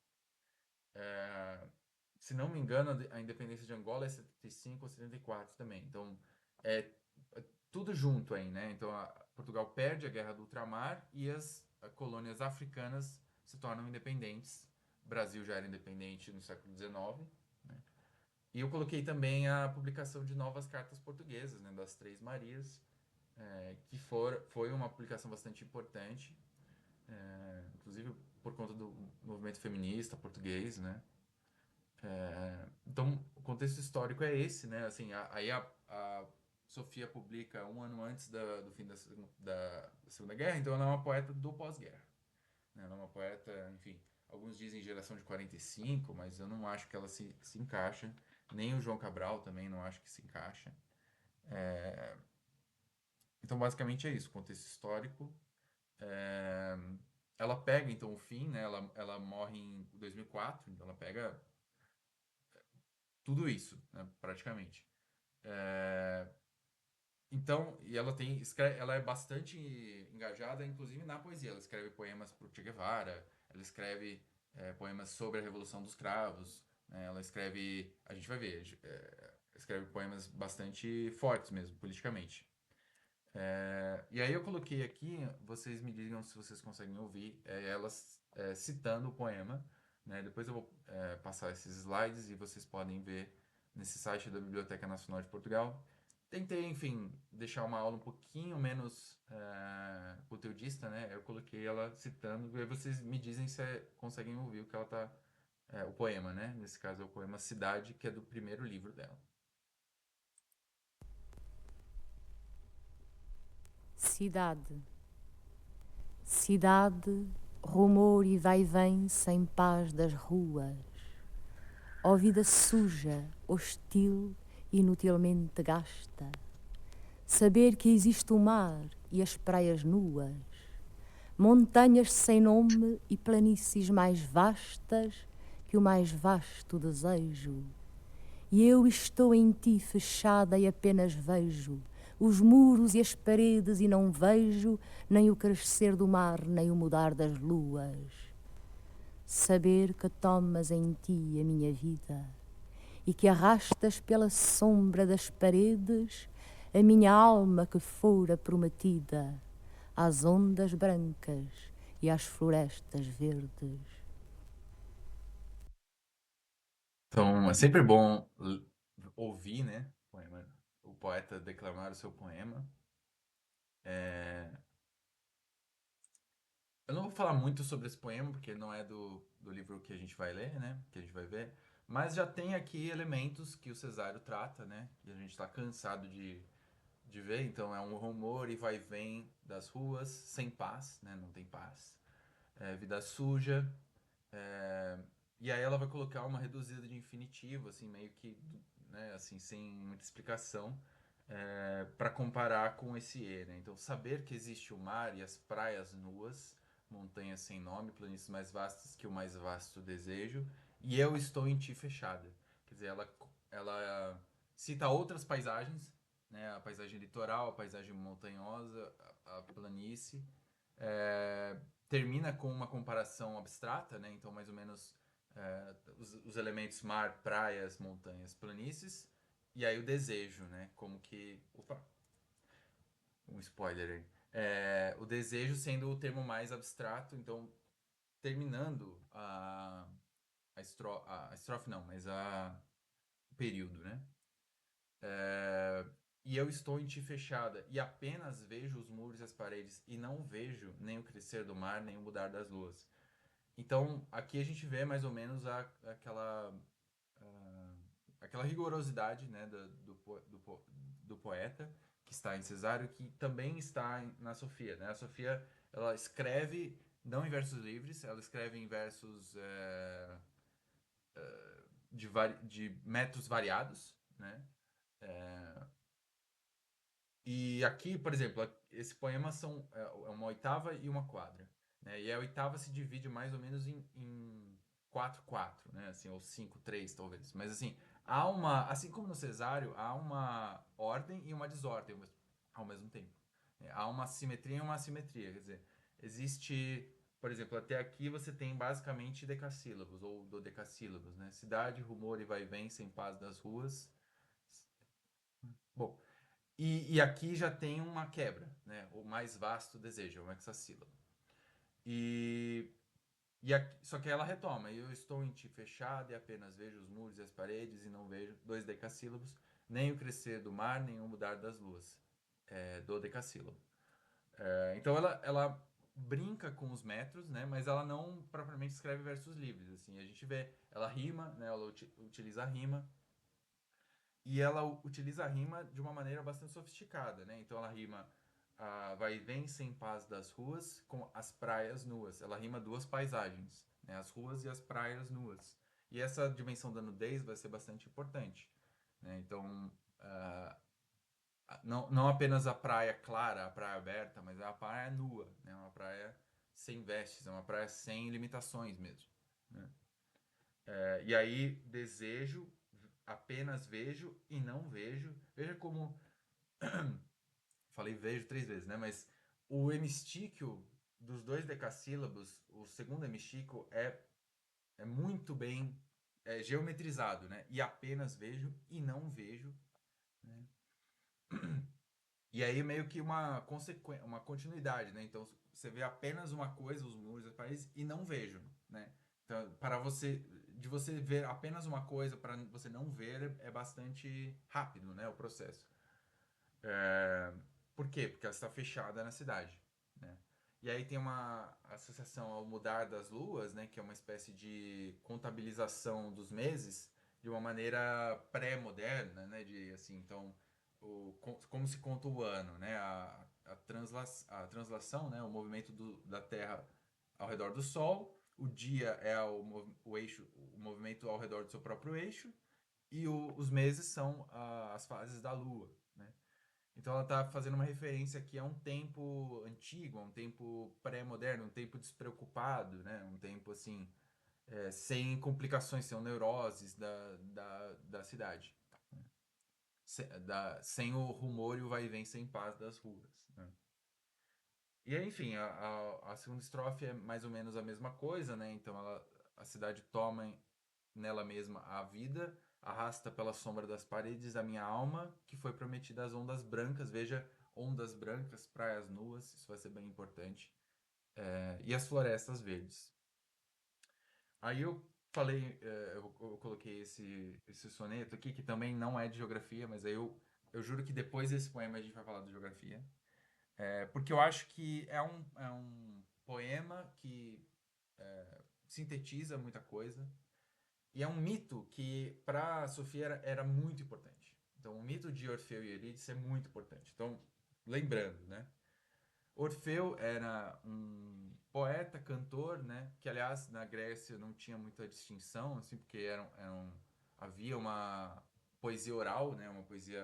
Se não me engano, a independência de Angola é 75 ou 74 também. Então, é, é tudo junto aí, né? Então, Portugal perde a Guerra do Ultramar e as colônias africanas se tornam independentes. O Brasil já era independente no século XIX, né? E eu coloquei também a publicação de novas cartas portuguesas, né? Das Três Marias, que foi uma publicação bastante importante, inclusive por conta do movimento feminista português, né? Então, o contexto histórico é esse, né? Assim, aí a Sofia publica um ano antes do fim da Segunda Guerra, então ela é uma poeta do pós-guerra, né? Ela é uma poeta, enfim, alguns dizem geração de 45, mas eu não acho que ela se encaixa. Nem o João Cabral também não acho que se encaixa. Então, basicamente é isso, contexto histórico. É, Ela pega, então, o fim, né? Ela morre em 2004, então ela pega tudo isso, né? Praticamente. É, Então, e ela é bastante engajada, inclusive na poesia. Ela escreve poemas para o Che Guevara, ela escreve poemas sobre a Revolução dos Cravos, né? Ela escreve, a gente vai ver, escreve poemas bastante fortes mesmo, politicamente. E aí eu coloquei aqui, vocês me digam se vocês conseguem ouvir, elas citando o poema, né? Depois eu vou passar esses slides e vocês podem ver nesse site da Biblioteca Nacional de Portugal. Tentei, enfim, deixar uma aula um pouquinho menos conteudista, né? Eu coloquei ela citando, e aí vocês me dizem se conseguem ouvir o que ela tá, o poema, né? Nesse caso é o poema Cidade, que é do primeiro livro dela. Cidade, cidade, rumor e vai-vem sem paz das ruas. Ó vida suja, hostil, inutilmente gasta. Saber que existe o mar e as praias nuas, montanhas sem nome e planícies mais vastas que o mais vasto desejo. E eu estou em ti fechada e apenas vejo os muros e as paredes e não vejo nem o crescer do mar, nem o mudar das luas. Saber que tomas em ti a minha vida e que arrastas pela sombra das paredes a minha alma que fora prometida às ondas brancas e às florestas verdes. Então, é sempre bom ouvir, né, o poeta declamar o seu poema. Eu não vou falar muito sobre esse poema, porque não é do livro que a gente vai ler, né, que a gente vai ver, mas já tem aqui elementos que o Cesário trata, né, que a gente está cansado de ver. Então, é um rumor e vai e vem das ruas, sem paz, né, não tem paz. Vida suja. É, e aí ela vai colocar uma reduzida de infinitivo, assim, meio que, né, assim, sem muita explicação, para comparar com esse E, né? Então, saber que existe o mar e as praias nuas, montanhas sem nome, planícies mais vastas que o mais vasto desejo, e eu estou em ti fechada. Quer dizer, ela cita outras paisagens, né? A paisagem litoral, a paisagem montanhosa, a planície, termina com uma comparação abstrata, né? Então, mais ou menos, os elementos mar, praias, montanhas, planícies, e aí o desejo, né? Como que. Opa, um spoiler aí. O desejo sendo o termo mais abstrato, então terminando a estrofe não, mas o período, né? E eu estou em ti fechada, e apenas vejo os muros e as paredes, e não vejo nem o crescer do mar, nem o mudar das luas. Então, aqui a gente vê mais ou menos ah, aquela rigorosidade, né, do poeta, que está em Cesário, que também está na Sofia, né? A Sofia, ela escreve não em versos livres, ela escreve em versos de metros variados, né? E aqui, por exemplo, esse poema é uma oitava e uma quadra, né? E a oitava se divide mais ou menos em 4/4, né? Assim, ou 5/3, talvez. Mas assim, assim como no Cesário, há uma ordem e uma desordem ao mesmo tempo, né? Há uma simetria e uma assimetria, quer dizer, existe, por exemplo, até aqui você tem basicamente decassílabos ou dodecassílabos, né? Cidade, rumor e vai e vem, sem paz das ruas. Bom, e aqui já tem uma quebra, né? O mais vasto desejo, é um hexassílabo. E, só que ela retoma. Eu estou em ti fechado e apenas vejo os muros e as paredes e não vejo dois decassílabos, nem o crescer do mar, nem o mudar das luas. Do decassílabo. Então ela brinca com os metros, né? Mas ela não propriamente escreve versos livres. Assim, a gente vê, ela rima, né? Ela utiliza a rima. E ela utiliza a rima de uma maneira bastante sofisticada, né? Então ela rima vai e vem sem paz das ruas com as praias nuas. Ela rima duas paisagens, né? As ruas e as praias nuas. E essa dimensão da nudez vai ser bastante importante, né? Então, não apenas a praia clara, a praia aberta, mas a praia nua, né? Uma praia sem vestes, é uma praia sem limitações mesmo, né? E aí, desejo, apenas vejo e não vejo. Veja como. Falei vejo 3 vezes, né? Mas o hemistíquio dos dois decassílabos, o segundo hemistíquio, é muito bem geometrizado, né? E apenas vejo e não vejo, né? E aí meio que uma continuidade, né? Então você vê apenas uma coisa, os muros e as paredes, e não vejo, né? Então, de você ver apenas uma coisa para você não ver é bastante rápido, né? O processo. É, por quê? Porque ela está fechada na cidade, né? E aí tem uma associação ao mudar das luas, né? Que é uma espécie de contabilização dos meses de uma maneira pré-moderna, né? De assim, então, como se conta o ano, né? A translação, né? O movimento da Terra ao redor do Sol. O dia é o eixo, o movimento ao redor do seu próprio eixo. E os meses são as fases da Lua, né? Então ela está fazendo uma referência aqui a um tempo antigo, a um tempo pré-moderno, um tempo despreocupado, né? Um tempo assim, sem complicações, sem neuroses da cidade. Né? Sem o rumor e o vai e vem sem paz das ruas. Né? E aí, enfim, a segunda estrofe é mais ou menos a mesma coisa, né? Então a cidade toma nela mesma a vida, arrasta pela sombra das paredes a minha alma, que foi prometida às ondas brancas. Veja, ondas brancas, praias nuas, isso vai ser bem importante. E as florestas verdes. Aí eu falei, eu coloquei esse soneto aqui, que também não é de geografia, mas aí eu juro que depois desse poema a gente vai falar de geografia. Porque eu acho que é um poema que sintetiza muita coisa. E é um mito que, para Sofia, era muito importante. Então, o mito de Orfeu e Eurídice é muito importante. Então, lembrando, né? Orfeu era um poeta, cantor, né? Que, aliás, na Grécia não tinha muita distinção, assim, porque havia uma poesia oral, né? Uma poesia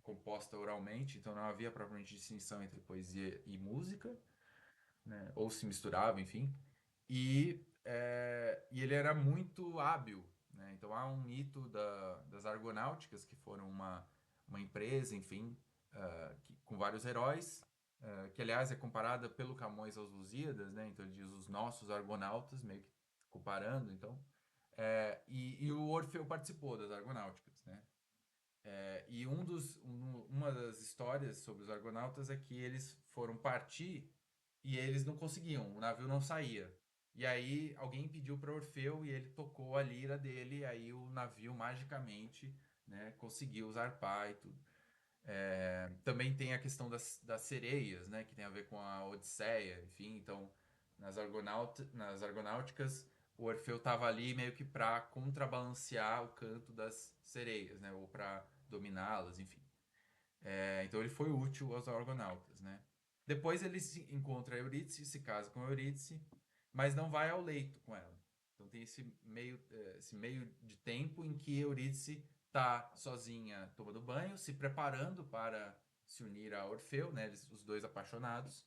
composta oralmente, então não havia propriamente distinção entre poesia e música, né? Ou se misturava, enfim. E ele era muito hábil, né? Então há um mito das Argonáuticas, que foram uma empresa, enfim, com vários heróis, que aliás é comparada pelo Camões aos Lusíadas, né? Então ele diz os nossos argonautas, meio que comparando, então. E o Orfeu participou das Argonáuticas, né? Uma das histórias sobre os argonautas é que eles foram partir e eles não conseguiam, o navio não saía. E aí alguém pediu para Orfeu e ele tocou a lira dele, e aí o navio magicamente, né, conseguiu zarpar e tudo. Também tem a questão das sereias, né, que tem a ver com a Odisseia, enfim, então nas Argonáuticas o Orfeu estava ali meio que para contrabalancear o canto das sereias, né, ou para dominá-las, enfim. Então ele foi útil aos argonautas, né? Depois ele encontra Eurídice, se casa com Eurídice, mas não vai ao leito com ela. Então tem esse meio de tempo em que Eurídice está sozinha tomando banho, se preparando para se unir a Orfeu, né? Os dois apaixonados.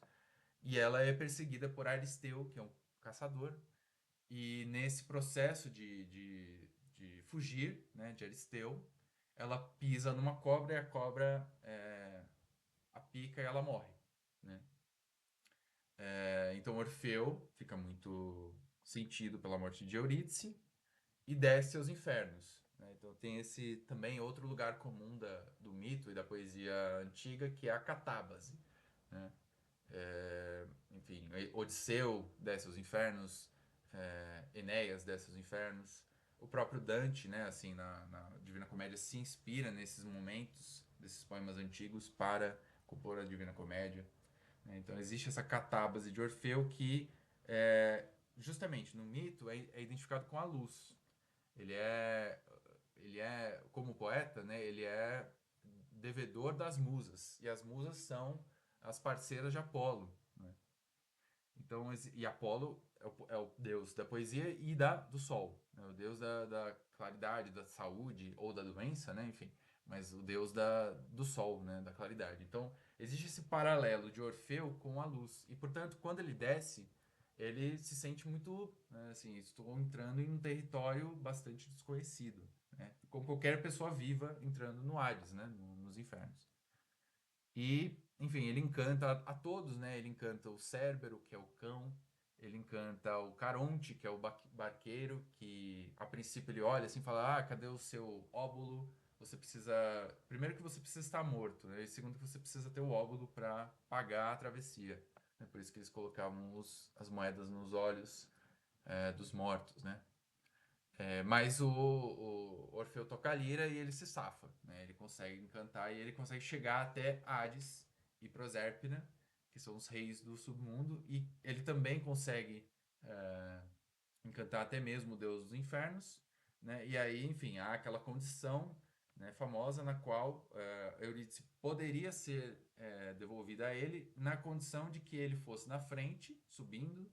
E ela é perseguida por Aristeu, que é um caçador. E nesse processo de fugir, né, de Aristeu, ela pisa numa cobra e a cobra a pica e ela morre, né? Então Orfeu fica muito sentido pela morte de Eurídice e desce aos infernos, né? Então tem esse também outro lugar comum do mito e da poesia antiga que é a catábase, né? Enfim, Odisseu desce aos infernos, Enéas desce aos infernos, o próprio Dante, né, assim, na Divina Comédia se inspira nesses momentos, desses poemas antigos para compor a Divina Comédia, né? Então existe essa catábase de Orfeu que, justamente no mito, é identificado com a luz. Ele é, ele é, como poeta, né, ele é devedor das musas, e as musas são as parceiras de Apolo, né? Então, e Apolo é o deus da poesia e do sol, né? O deus da claridade, da saúde ou da doença, né? Enfim, mas o deus do sol, né? Da claridade. Então, existe esse paralelo de Orfeu com a luz. E, portanto, quando ele desce, ele se sente muito, né, assim, estou entrando em um território bastante desconhecido, né? Como qualquer pessoa viva entrando no Hades, né? Nos infernos. E, enfim, ele encanta a todos, né? Ele encanta o Cérbero, que é o cão. Ele encanta o Caronte, que é o barqueiro, que a princípio ele olha assim e fala: Ah, cadê o seu óbolo? Você precisa. Primeiro que você precisa estar morto, né? E segundo que você precisa ter o óbolo para pagar a travessia. É por isso que eles colocavam as moedas nos olhos dos mortos, né? Mas o Orfeu toca a lira e ele se safa, né? Ele consegue encantar e ele consegue chegar até Hades e Proserpina, que são os reis do submundo, e ele também consegue é, encantar até mesmo o deus dos infernos, né? E aí, enfim, há aquela condição, né, famosa na qual Eurídice poderia ser devolvida a ele na condição de que ele fosse na frente, subindo,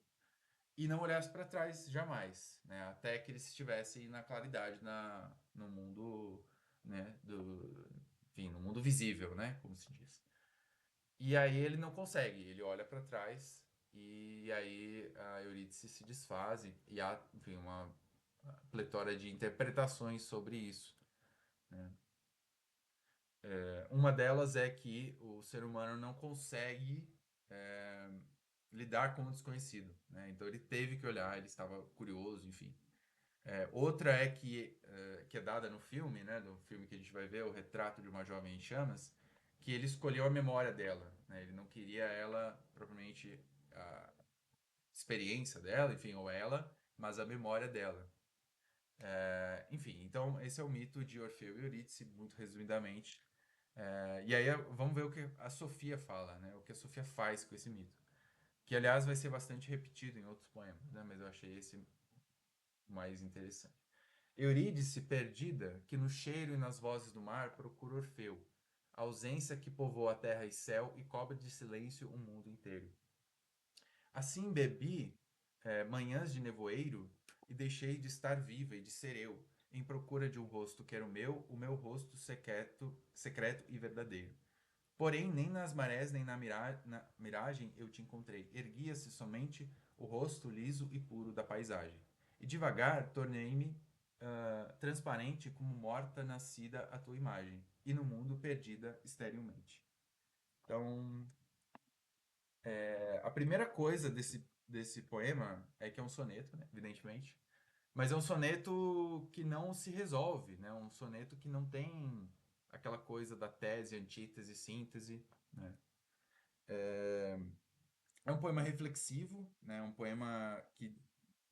e não olhasse para trás jamais, né? Até que ele estivesse na claridade no mundo, né? Enfim, no mundo visível, né? Como se diz. E aí ele não consegue, ele olha para trás e aí a Eurídice se desfaz e há, enfim, uma pletora de interpretações sobre isso, né? Uma delas é que o ser humano não consegue é, lidar com o desconhecido, né? Então ele teve que olhar, ele estava curioso, enfim. Outra é que é dada no filme, né? No filme que a gente vai ver, o retrato de uma jovem em chamas, que ele escolheu a memória dela, né? Ele não queria ela propriamente a experiência dela, enfim, ou ela, mas a memória dela. Enfim, então esse é o mito de Orfeu e Eurídice, muito resumidamente. E aí vamos ver o que a Sofia fala, né? O que a Sofia faz com esse mito. Que, aliás, vai ser bastante repetido em outros poemas, né? Mas eu achei esse o mais interessante. Eurídice perdida, que no cheiro e nas vozes do mar procura Orfeu, a ausência que povoa a terra e céu e cobre de silêncio o mundo inteiro. Assim bebi manhãs de nevoeiro e deixei de estar viva e de ser eu, em procura de um rosto que era o meu rosto secreto e verdadeiro. Porém, nem nas marés, nem na miragem eu te encontrei. Erguia-se somente o rosto liso e puro da paisagem. E devagar tornei-me transparente como morta nascida à tua imagem, e no mundo perdida esterilmente. Então, a primeira coisa desse poema é que é um soneto, né, evidentemente, mas é um soneto que não se resolve, né, um soneto que não tem aquela coisa da tese, antítese, síntese, né? É um poema reflexivo, né? Um poema que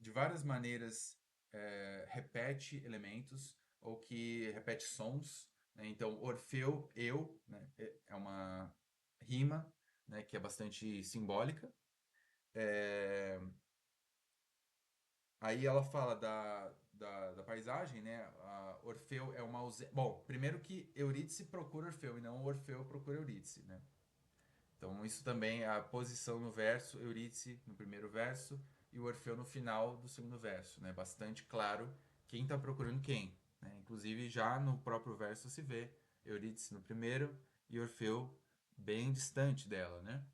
de várias maneiras repete elementos ou que repete sons, né? Então, Orfeu, eu, né? É uma rima, né? Que é bastante simbólica. Aí ela fala da paisagem, né? Orfeu é uma ausência. Bom, primeiro que Eurídice procura Orfeu e não Orfeu procura Eurídice, né? Então, isso também é a posição no verso, Eurídice no primeiro verso e o Orfeu no final do segundo verso, né? Bastante claro quem está procurando quem, né? Inclusive, já no próprio verso se vê Eurídice no primeiro e Orfeu bem distante dela, né?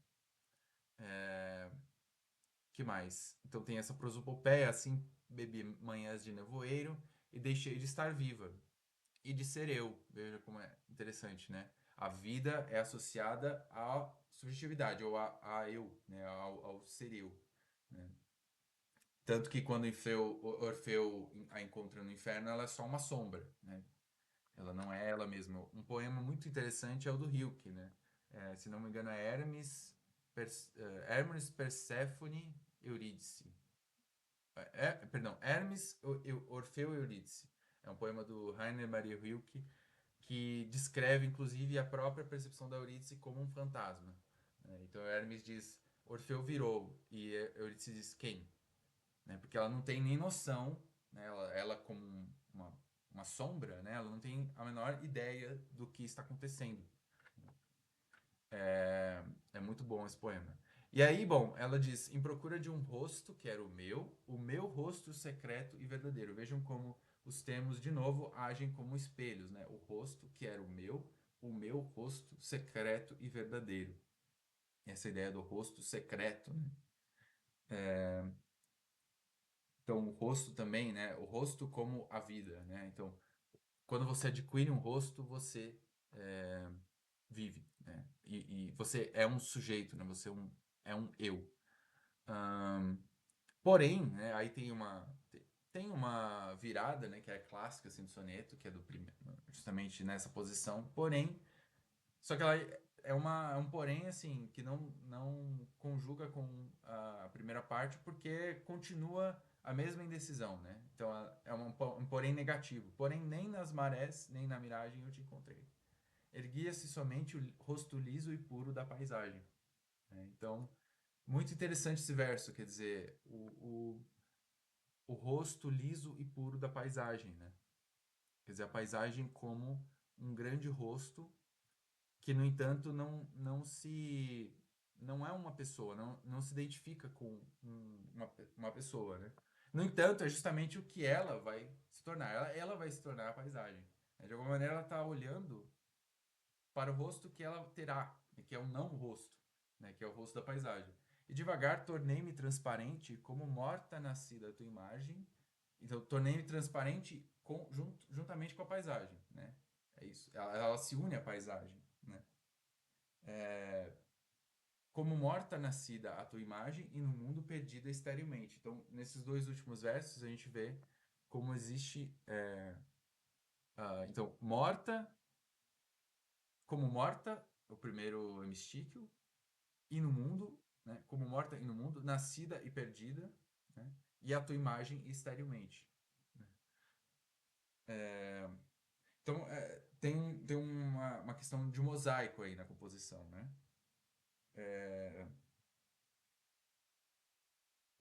Que mais? Então tem essa prosopopeia, assim bebi manhãs de nevoeiro e deixei de estar viva e de ser eu. Veja como é interessante, né? A vida é associada à subjetividade, ou a eu, né? Ao ser eu, né? Tanto que quando Orfeu a encontra no inferno, ela é só uma sombra, né? Ela não é ela mesma. Um poema muito interessante é o do Rilke, né? Se não me engano, é Hermes, Perséfone, Eurídice. Perdão, Hermes, Orfeu e Eurídice. É um poema do Rainer Maria Rilke que descreve, inclusive, a própria percepção da Eurídice como um fantasma, né? Então, Hermes diz, Orfeu virou, e Eurídice diz, quem? Né? Porque ela não tem nem noção, né? Ela como uma sombra, né? Ela não tem a menor ideia do que está acontecendo. É muito bom esse poema. E aí, bom, ela diz: em procura de um rosto, que era o meu rosto secreto e verdadeiro. Vejam como os termos, de novo, agem como espelhos, né? O rosto, que era o meu rosto secreto e verdadeiro. Essa ideia do rosto secreto, né? Então, o rosto também, né? O rosto como a vida, né? Então, quando você adquire um rosto, você vive, né? E você é um sujeito, né? Você é um eu. Porém, né, aí tem uma virada, né, que é clássica assim, do soneto, que é do primeiro, justamente nessa posição. Porém, só que ela é um porém assim que não conjuga com a primeira parte porque continua a mesma indecisão, né? Então é um porém negativo. Porém, nem nas marés, nem na miragem eu te encontrei. Erguia-se somente o rosto liso e puro da paisagem, né? Então, muito interessante esse verso, quer dizer, o rosto liso e puro da paisagem, né? Quer dizer, a paisagem como um grande rosto que, no entanto, não é uma pessoa, não se identifica com uma pessoa, né? No entanto, é justamente o que ela vai se tornar. Ela vai se tornar a paisagem, né? De alguma maneira, ela está olhando para o rosto que ela terá, né? Que é um não rosto, né? Que é o rosto da paisagem. E devagar tornei-me transparente como morta nascida a tua imagem. Então, tornei-me transparente juntamente com a paisagem, né? É isso. Ela se une à paisagem, né? Como morta nascida a tua imagem e no mundo perdida esterilmente. Então, nesses dois últimos versos, a gente vê como existe. Então, como morta, o primeiro hemistíquio, e no mundo, né? Como morta e no mundo, nascida e perdida, né? E a tua imagem esterilmente, né? Então, tem uma questão de mosaico aí na composição, né?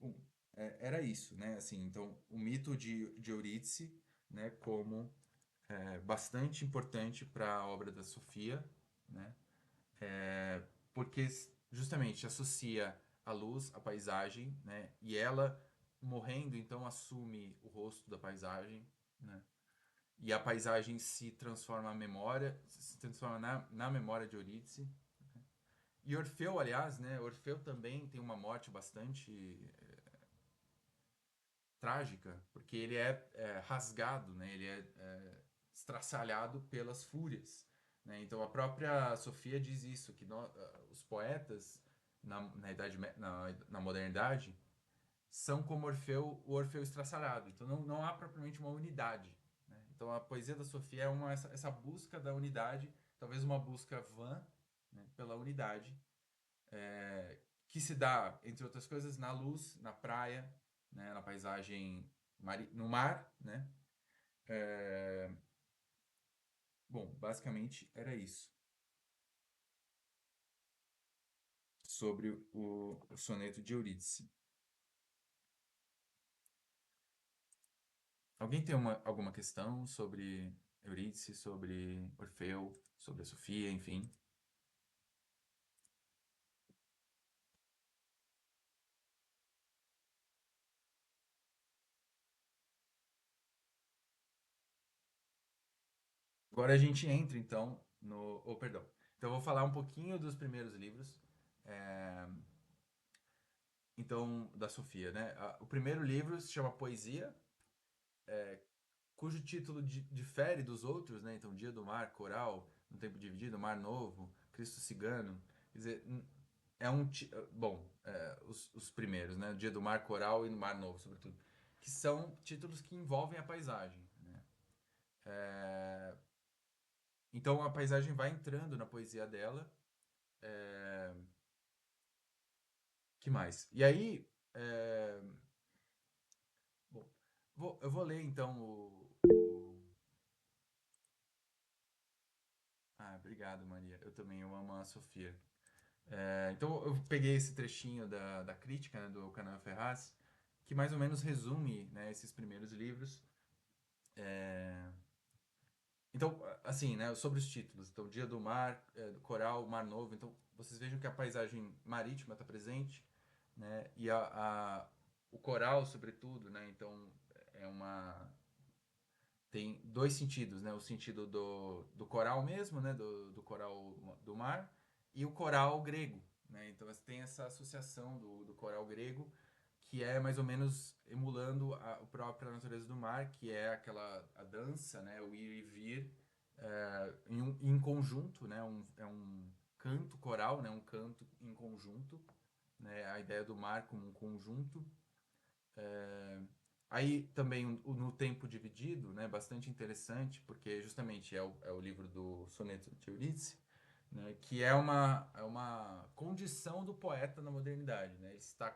Um, Era isso, né? Assim, então, o mito de Eurídice, né? Como bastante importante para a obra da Sofia, né? Porque justamente associa a luz à paisagem, né? E ela morrendo, então assume o rosto da paisagem, né? E a paisagem se transforma se transforma na memória de Eurídice. E Orfeu, aliás, né? Orfeu também tem uma morte bastante trágica, porque ele é rasgado, né? Ele estraçalhado pelas fúrias, né? Então a própria Sofia diz isso, que os poetas na modernidade são como o Orfeu estraçalhado. Então não há propriamente uma unidade, né? Então a poesia da Sofia é essa busca da unidade, talvez uma busca vã, né, pela unidade, que se dá, entre outras coisas, na luz, na praia, né, na paisagem no mar, né? É, bom, basicamente era isso sobre o soneto de Eurídice. Alguém tem alguma questão sobre Eurídice, sobre Orfeu, sobre a Sofia, enfim? Agora a gente entra, então, no... Oh, perdão. Então, eu vou falar um pouquinho dos primeiros livros. É, então, da Sofia, né? O primeiro livro se chama Poesia, cujo título difere dos outros, né? Então, Dia do Mar, Coral, No Tempo Dividido, Mar Novo, Cristo Cigano. Quer dizer, é um... Bom, os primeiros, né? Dia do Mar, Coral e no Mar Novo, sobretudo. Que são títulos que envolvem a paisagem, né? Então, a paisagem vai entrando na poesia dela. Que mais? E aí... Bom, eu vou ler, então, Ah, obrigado, Maria. Eu também, eu amo a Sofia. Então, eu peguei esse trechinho da crítica, né, do Canal Ferraz, que mais ou menos resume, né, esses primeiros livros. Então, assim, né, sobre os títulos. Então, Dia do Mar, do Coral, Mar Novo. Então, vocês vejam que a paisagem marítima está presente, né, e o coral, sobretudo, né, então, é uma... Tem dois sentidos, né? O sentido do coral mesmo, né? Do coral do mar, e o coral grego, né? Então tem essa associação do coral grego, que é mais ou menos emulando a própria natureza do mar, que é a dança, né? O ir e vir em conjunto, né? É um canto coral, né? Um canto em conjunto, né? A ideia do mar como um conjunto. Aí também No Tempo Dividido, né, bastante interessante, porque justamente é o livro do Soneto de Eurídice, né, que é uma condição do poeta na modernidade. Né, ele está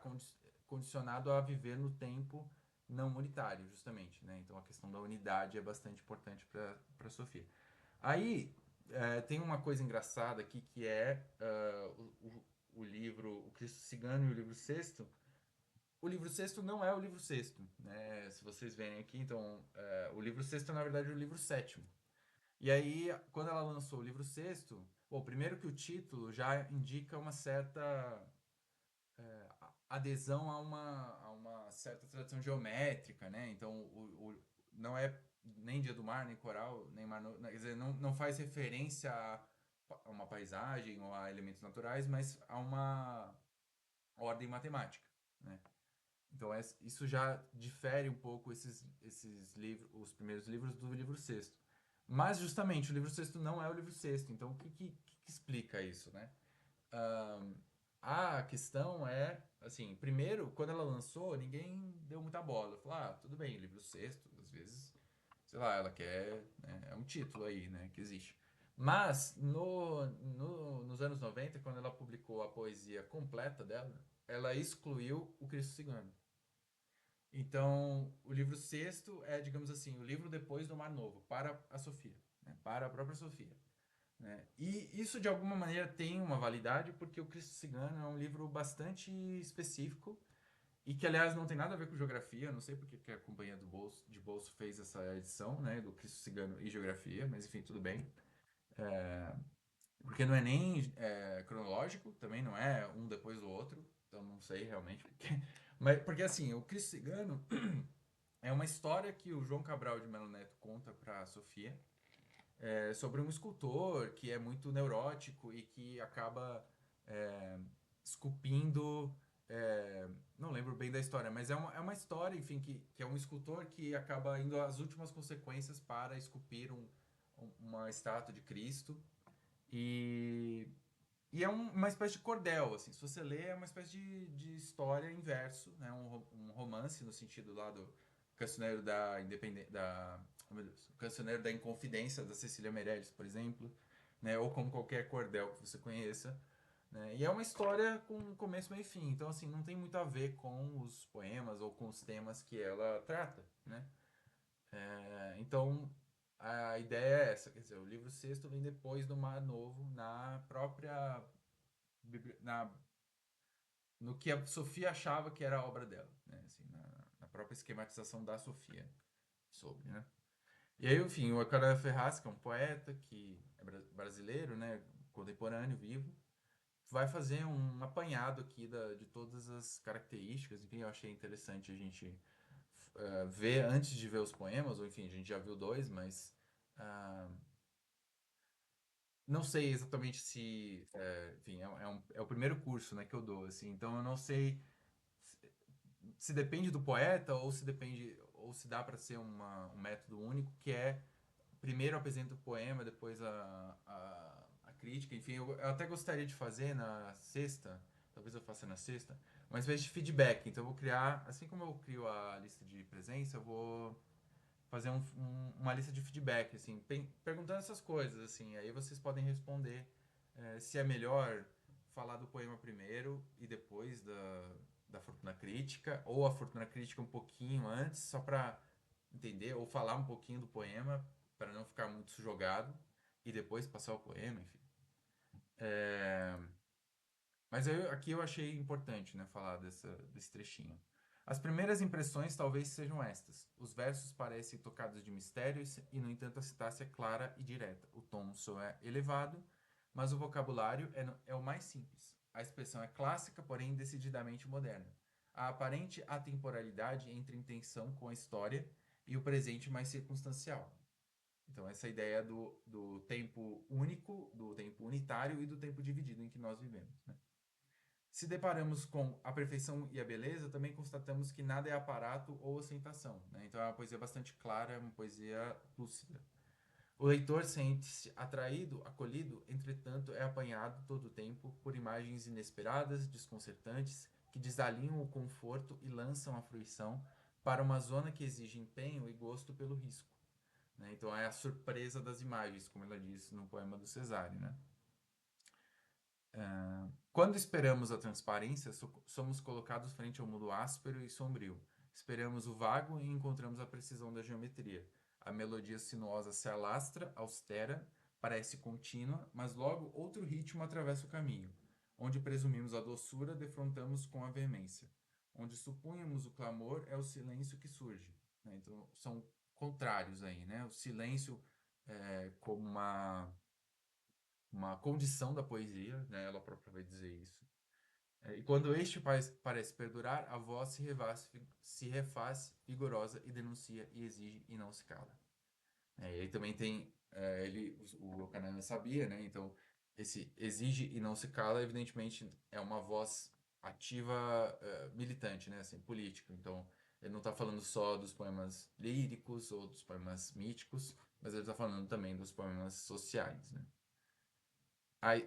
condicionado a viver no tempo não unitário, justamente. Né, então a questão da unidade é bastante importante para Sofia. Aí tem uma coisa engraçada aqui que é o livro O Cristo Cigano e o livro Sexto. O livro sexto não é o livro sexto, né? Se vocês verem aqui, então, o livro sexto é, na verdade, o livro sétimo. E aí, quando ela lançou o livro sexto, bom, primeiro que o título já indica uma certa adesão a uma certa tradição geométrica, né? Então, não é nem Dia do Mar, nem Coral, nem Mar Novo, quer dizer, não faz referência a uma paisagem ou a elementos naturais, mas a uma ordem matemática, né? Então isso já difere um pouco esses livros, os primeiros livros do livro sexto. Mas justamente o livro sexto não é o livro sexto. Então o que explica isso, né? Ahn, a questão é, assim, primeiro, quando ela lançou, ninguém deu muita bola. Falou, tudo bem, livro sexto, às vezes, sei lá, ela quer, né, é um título aí, né, que existe. Mas nos anos 90, quando ela publicou a poesia completa dela, ela excluiu o Cristo Cigano. Então, o livro sexto é, digamos assim, o livro depois do Mar Novo, para a Sofia, né? Para a própria Sofia. Né? E isso, de alguma maneira, tem uma validade, porque o Cristo Cigano é um livro bastante específico e que, aliás, não tem nada a ver com geografia. Não sei porque que a Companhia de Bolso fez essa edição, né, do Cristo Cigano e geografia, mas enfim, tudo bem. Porque não é nem cronológico, também não é um depois do outro, então não sei realmente. Mas, porque assim, o Cristo Cigano é uma história que o João Cabral de Melo Neto conta para a Sofia, sobre um escultor que é muito neurótico e que acaba é, esculpindo. é, não lembro bem da história, mas é uma história, enfim, que é um escultor que acaba indo às últimas consequências para esculpir uma estátua de Cristo. E, e é uma espécie de cordel, assim. Se você lê, é uma espécie de história em verso, né? Um romance no sentido lá do Cancioneiro da Independência, oh, meu Deus, o Cancioneiro da Inconfidência da Cecília Meirelles, por exemplo, né? Ou como qualquer cordel que você conheça, né? E é uma história com começo, meio e fim. Então, assim, não tem muito a ver com os poemas ou com os temas que ela trata, né? Então, a ideia é essa. Quer dizer, o livro sexto vem depois do Mar Novo, na própria... Na, no que a Sofia achava que era a obra dela, né? Assim, na própria esquematização da Sofia sobre, né? E aí, enfim, o Eucalipto Ferraz, que é um poeta que é brasileiro, né? Contemporâneo, vivo, vai fazer um apanhado aqui de todas as características. Enfim, eu achei interessante a gente ver antes de ver os poemas, ou enfim, a gente já viu dois, mas ah, não sei exatamente se, enfim, é o primeiro curso, né, que eu dou, assim, então eu não sei se depende do poeta ou se depende ou se dá para ser um método único, que é primeiro apresenta o poema, depois a crítica. Enfim, eu até gostaria de fazer na sexta, talvez eu faça na sexta, uma espécie de feedback. Então eu vou criar, assim como eu crio a lista de presença, eu vou fazer uma lista de feedback, assim, perguntando essas coisas, assim. Aí vocês podem responder se é melhor falar do poema primeiro e depois da Fortuna Crítica, ou a Fortuna Crítica um pouquinho antes, só para entender, ou falar um pouquinho do poema, para não ficar muito jogado, e depois passar o poema, enfim. Mas aqui eu achei importante, né, falar desse trechinho. As primeiras impressões talvez sejam estas. Os versos parecem tocados de mistérios e, no entanto, a sintaxe é clara e direta. O tom só é elevado, mas o vocabulário é o mais simples. A expressão é clássica, porém decididamente moderna. A aparente atemporalidade entra em tensão com a história e o presente mais circunstancial. Então, essa ideia do tempo único, do tempo unitário e do tempo dividido em que nós vivemos, né? Se deparamos com a perfeição e a beleza, também constatamos que nada é aparato ou ostentação, né? Então é uma poesia bastante clara, é uma poesia lúcida. O leitor sente-se atraído, acolhido, entretanto é apanhado todo o tempo por imagens inesperadas, desconcertantes, que desalinham o conforto e lançam a fruição para uma zona que exige empenho e gosto pelo risco, né? Então é a surpresa das imagens, como ela diz no poema do Cesare, né? Quando esperamos a transparência, somos colocados frente ao mundo áspero e sombrio. Esperamos o vago e encontramos a precisão da geometria. A melodia sinuosa se alastra, austera, parece contínua, mas logo outro ritmo atravessa o caminho. Onde presumimos a doçura, defrontamos com a veemência. Onde supunhamos o clamor, é o silêncio que surge, né? Então, são contrários aí, né? O silêncio como uma condição da poesia, né? Ela própria vai dizer isso. E quando este parece perdurar, a voz se refaz vigorosa e denuncia e exige e não se cala. E aí também tem, o Kahneman sabia, né? Então, esse exige e não se cala, evidentemente, é uma voz ativa, militante, né? Assim, política. Então, ele não está falando só dos poemas líricos ou dos poemas míticos, mas ele está falando também dos poemas sociais, né?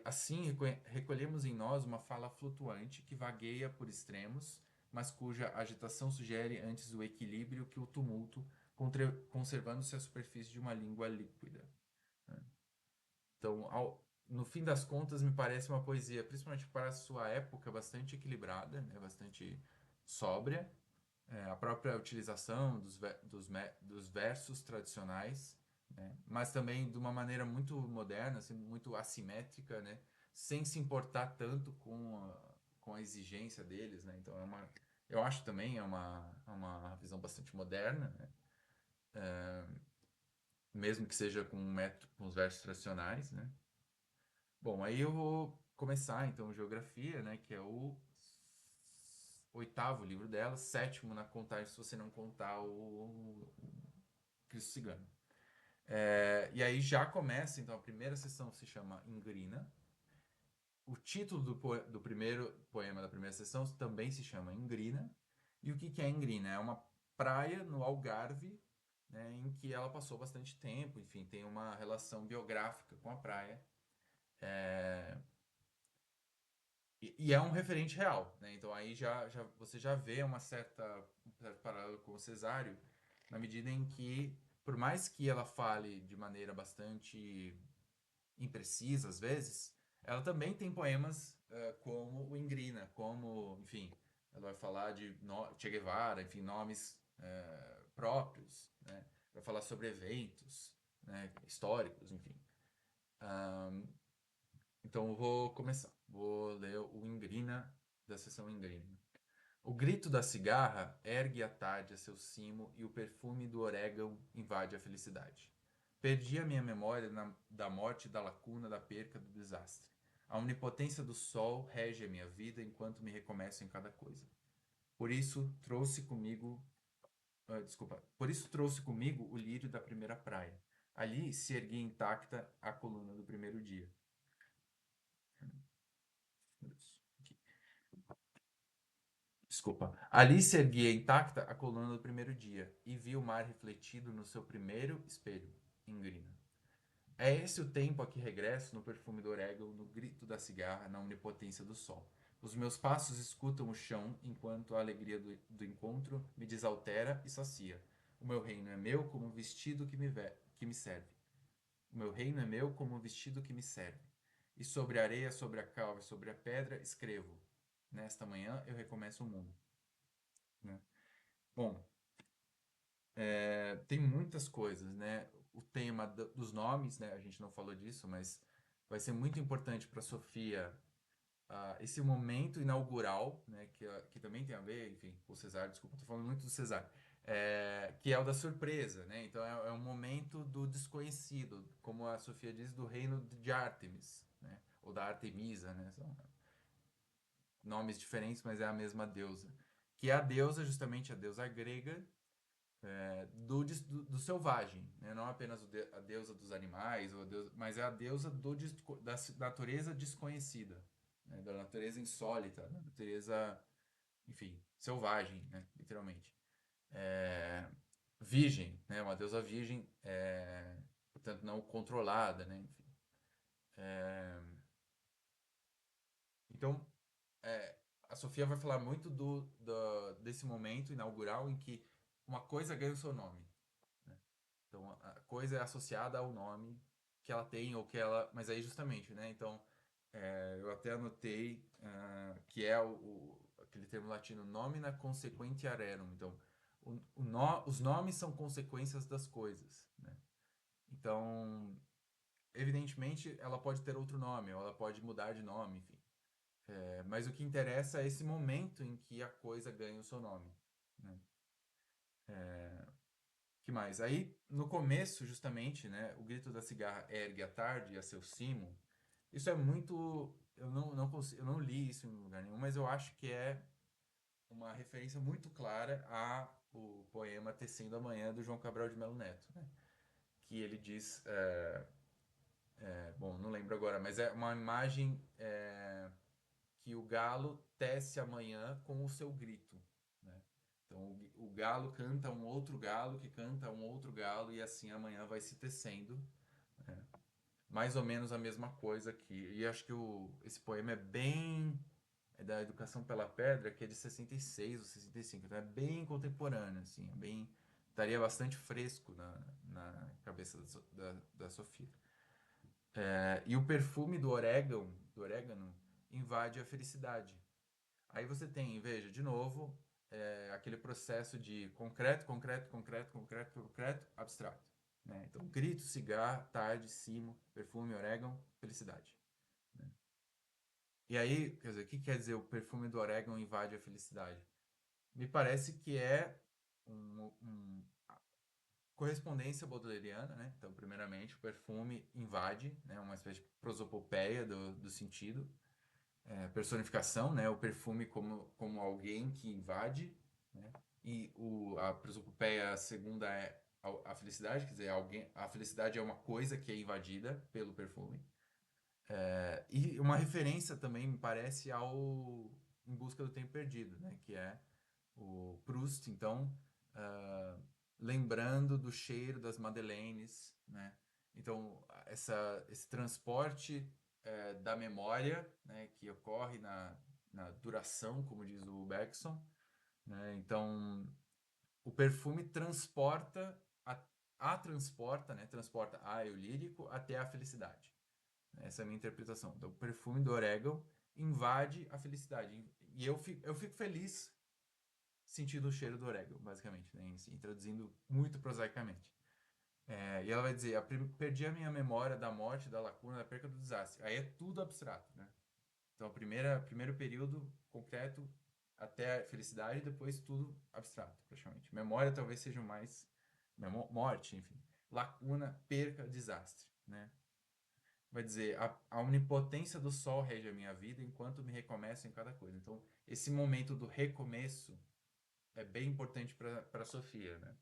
Assim, recolhemos em nós uma fala flutuante que vagueia por extremos, mas cuja agitação sugere antes o equilíbrio que o tumulto, conservando-se a superfície de uma língua líquida, né? Então, no fim das contas, me parece uma poesia, principalmente para a sua época, bastante equilibrada, né? Bastante sóbria, a própria utilização dos versos tradicionais, né? Mas também de uma maneira muito moderna, assim, muito assimétrica, né? Sem se importar tanto com a exigência deles, né? Então eu acho também é uma visão bastante moderna, né? Mesmo que seja com os versos tradicionais, né? Bom, aí eu vou começar então geografia, né? Que é o oitavo livro dela, sétimo na contagem, se você não contar o Cristo Cigano. E aí já começa, então, a primeira sessão se chama Ingrina. O título do primeiro poema da primeira sessão também se chama Ingrina. E o que é Ingrina? É uma praia no Algarve, né, em que ela passou bastante tempo, enfim, tem uma relação biográfica com a praia. E é um referente real, né? Então aí você já vê um certo paralelo com o Cesário, na medida em que, por mais que ela fale de maneira bastante imprecisa às vezes, Ela também tem poemas como o Ingrina, como, enfim, ela vai falar de Che Guevara, enfim, nomes próprios, né? Vai falar sobre eventos, né, históricos, enfim. Então eu vou começar. Vou ler o Ingrina, da seção Ingrina. O grito da cigarra ergue à tarde a seu cimo e o perfume do orégano invade a felicidade. Perdi a minha memória da morte, da lacuna, da perca, do desastre. A onipotência do sol rege a minha vida enquanto me recomeço em cada coisa. Por isso trouxe comigo, por isso trouxe comigo o lírio da primeira praia. Ali se erguia intacta a coluna do primeiro dia. Desculpa. Ali se erguia intacta a coluna do primeiro dia e vi o mar refletido no seu primeiro espelho, Ingrina. É esse o tempo a que regresso no perfume do orégano, no grito da cigarra, na onipotência do sol. Os meus passos escutam o chão enquanto a alegria do encontro me desaltera e sacia. O meu reino é meu como um vestido que me serve. O meu reino é meu como um vestido que me serve. E sobre a areia, sobre a calva e sobre a pedra escrevo. Nesta manhã eu recomeço o mundo. Né? Bom, tem muitas coisas, né? O tema dos nomes, né? A gente não falou disso, mas vai ser muito importante para Sofia esse momento inaugural, né? Que também tem a ver, enfim, com o Cesar. Desculpa, estou falando muito do Cesar. Que é o da surpresa, né? Então é um momento do desconhecido, como a Sofia diz, do reino de Ártemis, né? Ou da Artemisa, né? São nomes diferentes, mas é a mesma deusa. Que é a deusa, justamente a deusa grega, do selvagem, né? Não apenas a deusa dos animais, mas é a deusa da natureza desconhecida, né? Da natureza insólita, da natureza, enfim, selvagem, né? Literalmente. É, virgem, né? Uma deusa virgem, portanto não controlada, né? Enfim. Então, é, a Sofia vai falar muito desse momento inaugural em que uma coisa ganha o seu nome. Né? Então, a coisa é associada ao nome que ela tem ou que ela... Mas aí, justamente, né? Então, eu até anotei que é aquele termo latino nomina consequentia rerum. Então, os nomes são consequências das coisas, né? Então, evidentemente, ela pode ter outro nome, ou ela pode mudar de nome, enfim. Mas o que interessa é esse momento em que a coisa ganha o seu nome, né? Que mais? Aí, no começo, justamente, né, o grito da cigarra ergue à tarde a seu cimo. Isso é muito... eu não li isso em lugar nenhum, mas eu acho que é uma referência muito clara ao poema Tecendo a Manhã, do João Cabral de Melo Neto, né? Que ele diz... bom, não lembro agora, mas é uma imagem que o galo tece amanhã com o seu grito, né? Então o galo canta um outro galo que canta um outro galo e assim amanhã vai se tecendo, né? Mais ou menos a mesma coisa aqui. E acho que esse poema é da Educação pela Pedra, que é de 66 ou 65, então é bem contemporâneo, assim, estaria bastante fresco na cabeça da Sofia. E o perfume do orégano invade a felicidade. Aí você tem, veja, de novo, aquele processo de concreto, concreto, concreto, concreto, concreto, abstrato. Né? Então, grito, cigarro, tarde, cimo, perfume, orégano, felicidade. Né? E aí, quer dizer, o que quer dizer o perfume do orégano invade a felicidade? Me parece que é um correspondência baudelariana, né? Então, primeiramente, o perfume invade, né? Uma espécie de prosopopeia do sentido. Personificação, né? O perfume como alguém que invade, né? E a prosopopeia segunda é a felicidade, quer dizer, a felicidade é uma coisa que é invadida pelo perfume. E uma referência também, me parece, ao Em Busca do Tempo Perdido, né? Que é o Proust, então, ah, lembrando do cheiro das madeleines, né? Então, esse transporte da memória, né, que ocorre na duração, como diz o Bergson, né? Então, o perfume transporta, transporta, né? Transporta eu lírico até a felicidade. Essa é a minha interpretação. Então, o perfume do orégano invade a felicidade. E eu fico feliz sentindo o cheiro do orégano, basicamente, né? Assim, traduzindo muito prosaicamente. E ela vai dizer, perdi a minha memória da morte, da lacuna, da perca, do desastre. Aí é tudo abstrato, né? Então, primeiro período concreto até a felicidade, depois tudo abstrato, praticamente. Memória talvez seja mais morte, enfim. Lacuna, perca, desastre, né? Vai dizer, a onipotência do sol rege a minha vida enquanto me recomeço em cada coisa. Então, esse momento do recomeço é bem importante para Sofia, né?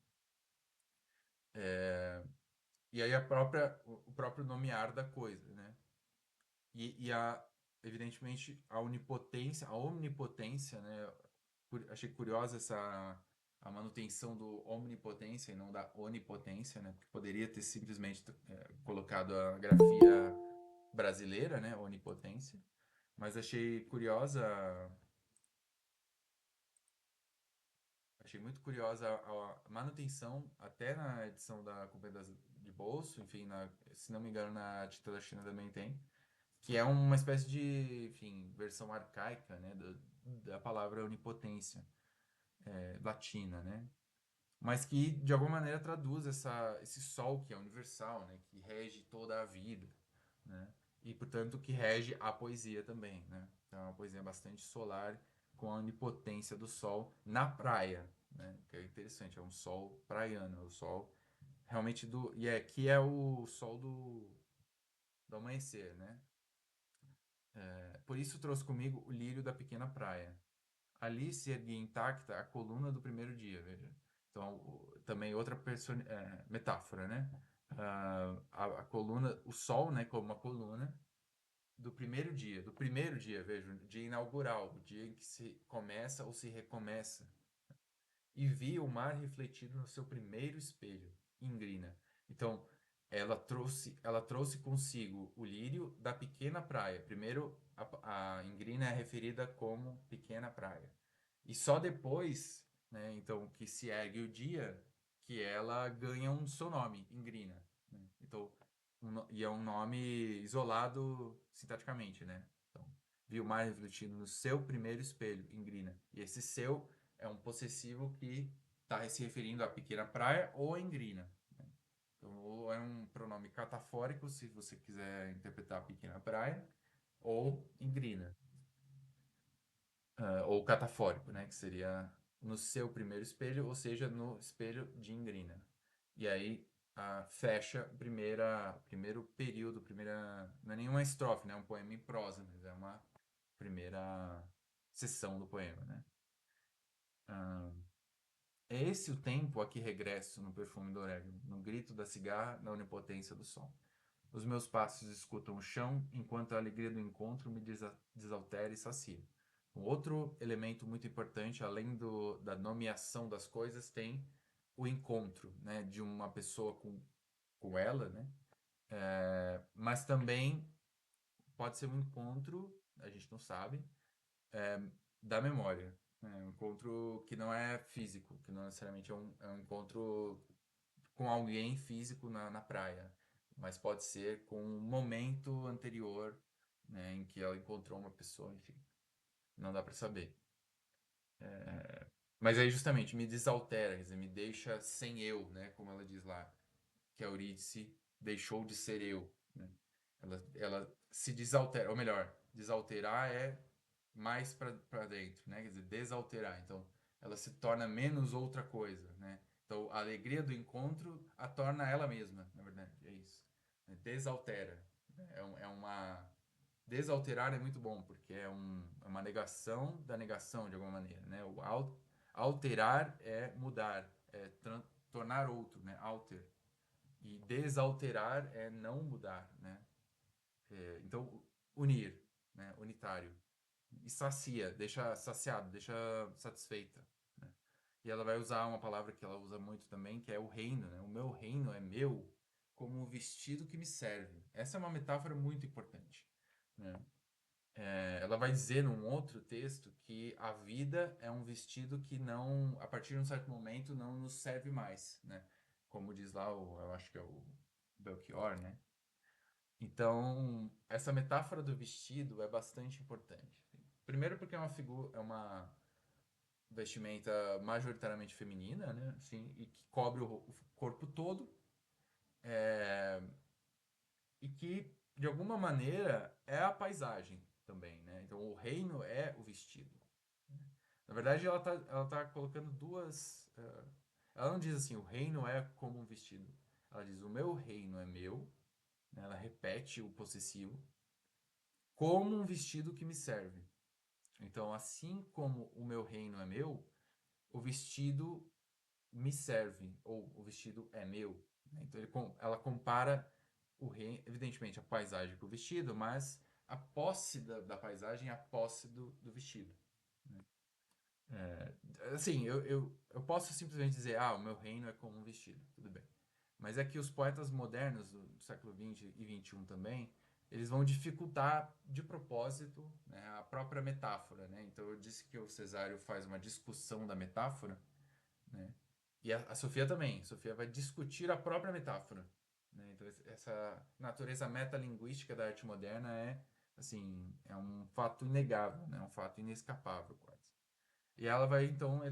E aí o próprio nomear da coisa, né? Evidentemente, a omnipotência, né? Achei curiosa a manutenção do omnipotência e não da onipotência, né? Porque poderia ter simplesmente colocado a grafia brasileira, né? Onipotência. Mas achei muito curiosa a manutenção, até na edição da Companhia de Bolso, enfim, se não me engano, na Tinta da China também tem, que é uma espécie de, enfim, versão arcaica, né, da palavra onipotência, latina, né? Mas que, de alguma maneira, traduz esse sol que é universal, né, que rege toda a vida, né? E, portanto, que rege a poesia também, né? Então, é uma poesia bastante solar, com a onipotência do sol na praia, né? Que é interessante, é um sol praiano, é o sol realmente que é o sol do amanhecer, né? Por isso trouxe comigo o lírio da pequena praia. Ali se erguia intacta a coluna do primeiro dia, veja. Então, também outra metáfora, né? A coluna, o sol, né, como uma coluna do primeiro dia, veja, o dia inaugural, o dia em que se começa ou se recomeça, e vi o mar refletido no seu primeiro espelho, Ingrina. Então, ela trouxe consigo o lírio da pequena praia. Primeiro, a Ingrina é referida como pequena praia. E só depois, né, então, que se ergue o dia, que ela ganha um seu nome, Ingrina, né? Então, e é um nome isolado sintaticamente, né? Então, vi o mar refletido no seu primeiro espelho, Ingrina. E esse seu é um possessivo que está se referindo à pequena praia ou à Ingrina, né? Então, ou é um pronome catafórico, se você quiser interpretar a pequena praia, ou Ingrina. Ou catafórico, né? Que seria no seu primeiro espelho, ou seja, no espelho de Ingrina. E aí fecha primeiro período, não é nenhuma estrofe, né? É um poema em prosa, mas é uma primeira sessão do poema, né? Ah, É esse o tempo a que regresso no perfume do orégano, no grito da cigarra, na onipotência do som. Os meus passos escutam o chão, enquanto a alegria do encontro me desaltera e sacia. Um outro elemento muito importante, além da nomeação das coisas, tem o encontro, né, de uma pessoa com ela, né? Mas também pode ser um encontro, a gente não sabe, da memória. Né? Um encontro que não é físico, que não necessariamente é um encontro com alguém físico na praia, mas pode ser com um momento anterior, né, em que ela encontrou uma pessoa, enfim, não dá para saber. Mas aí justamente me desaltera, quer dizer, me deixa sem eu, né, como ela diz lá, que a Eurídice deixou de ser eu, né? Ela se desaltera, ou melhor, desalterar é mais para dentro, né? Quer dizer, desalterar. Então, ela se torna menos outra coisa, né? Então, a alegria do encontro a torna ela mesma, na verdade, é isso. Desaltera. É uma... Desalterar é muito bom, porque é uma negação da negação, de alguma maneira, né? Alterar é mudar, tornar outro, né? Alter. E desalterar é não mudar, né? Então, unir, né? Unitário. E sacia, deixa saciado, deixa satisfeita, né? E ela vai usar uma palavra que ela usa muito também, que é o reino, né? O meu reino é meu como um vestido que me serve. Essa é uma metáfora muito importante, né? Ela vai dizer num outro texto que a vida é um vestido que não, a partir de um certo momento, não nos serve mais, né? Como diz lá, eu acho que é o Belchior, né? Então, essa metáfora do vestido é bastante importante. Primeiro porque é uma figura, é uma vestimenta majoritariamente feminina, né? Assim, e que cobre o corpo todo, é, e que, de alguma maneira, é a paisagem também, né? Então, o reino é o vestido. Na verdade, ela tá colocando duas. Ela não diz assim, o reino é como um vestido. Ela diz, o meu reino é meu, né? Ela repete o possessivo, como um vestido que me serve. Então, assim como o meu reino é meu, o vestido me serve, ou o vestido é meu. Né? Então ela compara o reino, evidentemente, a paisagem com o vestido, mas a posse da paisagem é a posse do vestido. Né? Assim, eu posso simplesmente dizer, o meu reino é como um vestido, tudo bem. Mas é que os poetas modernos do século XX e XXI também, eles vão dificultar de propósito, né, a própria metáfora, né? Então eu disse que o Cesário faz uma discussão da metáfora, né? E a Sofia também. A Sofia vai discutir a própria metáfora, né? Então essa natureza metalinguística da arte moderna é, assim, é um fato inegável, né? Um fato inescapável quase. E ela vai então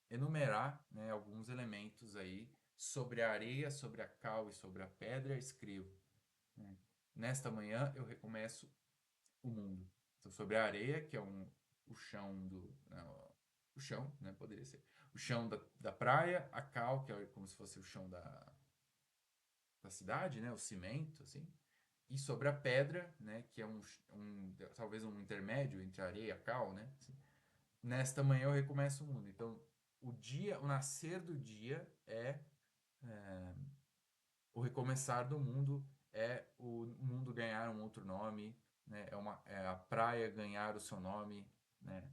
enumerar, né, alguns elementos aí sobre a areia, sobre a cal e sobre a pedra. Escrevo, né? Nesta manhã eu recomeço o mundo. Então, sobre a areia, que é o chão do. Não, o chão, né? Poderia ser. O chão da praia, a cal, que é como se fosse o chão da cidade, né? O cimento, assim. E sobre a pedra, né? Que é talvez um intermédio entre a areia e a cal, né? Assim. Nesta manhã eu recomeço o mundo. Então, o nascer do dia é o recomeçar do mundo, é o mundo ganhar um outro nome, né? É a praia ganhar o seu nome, né?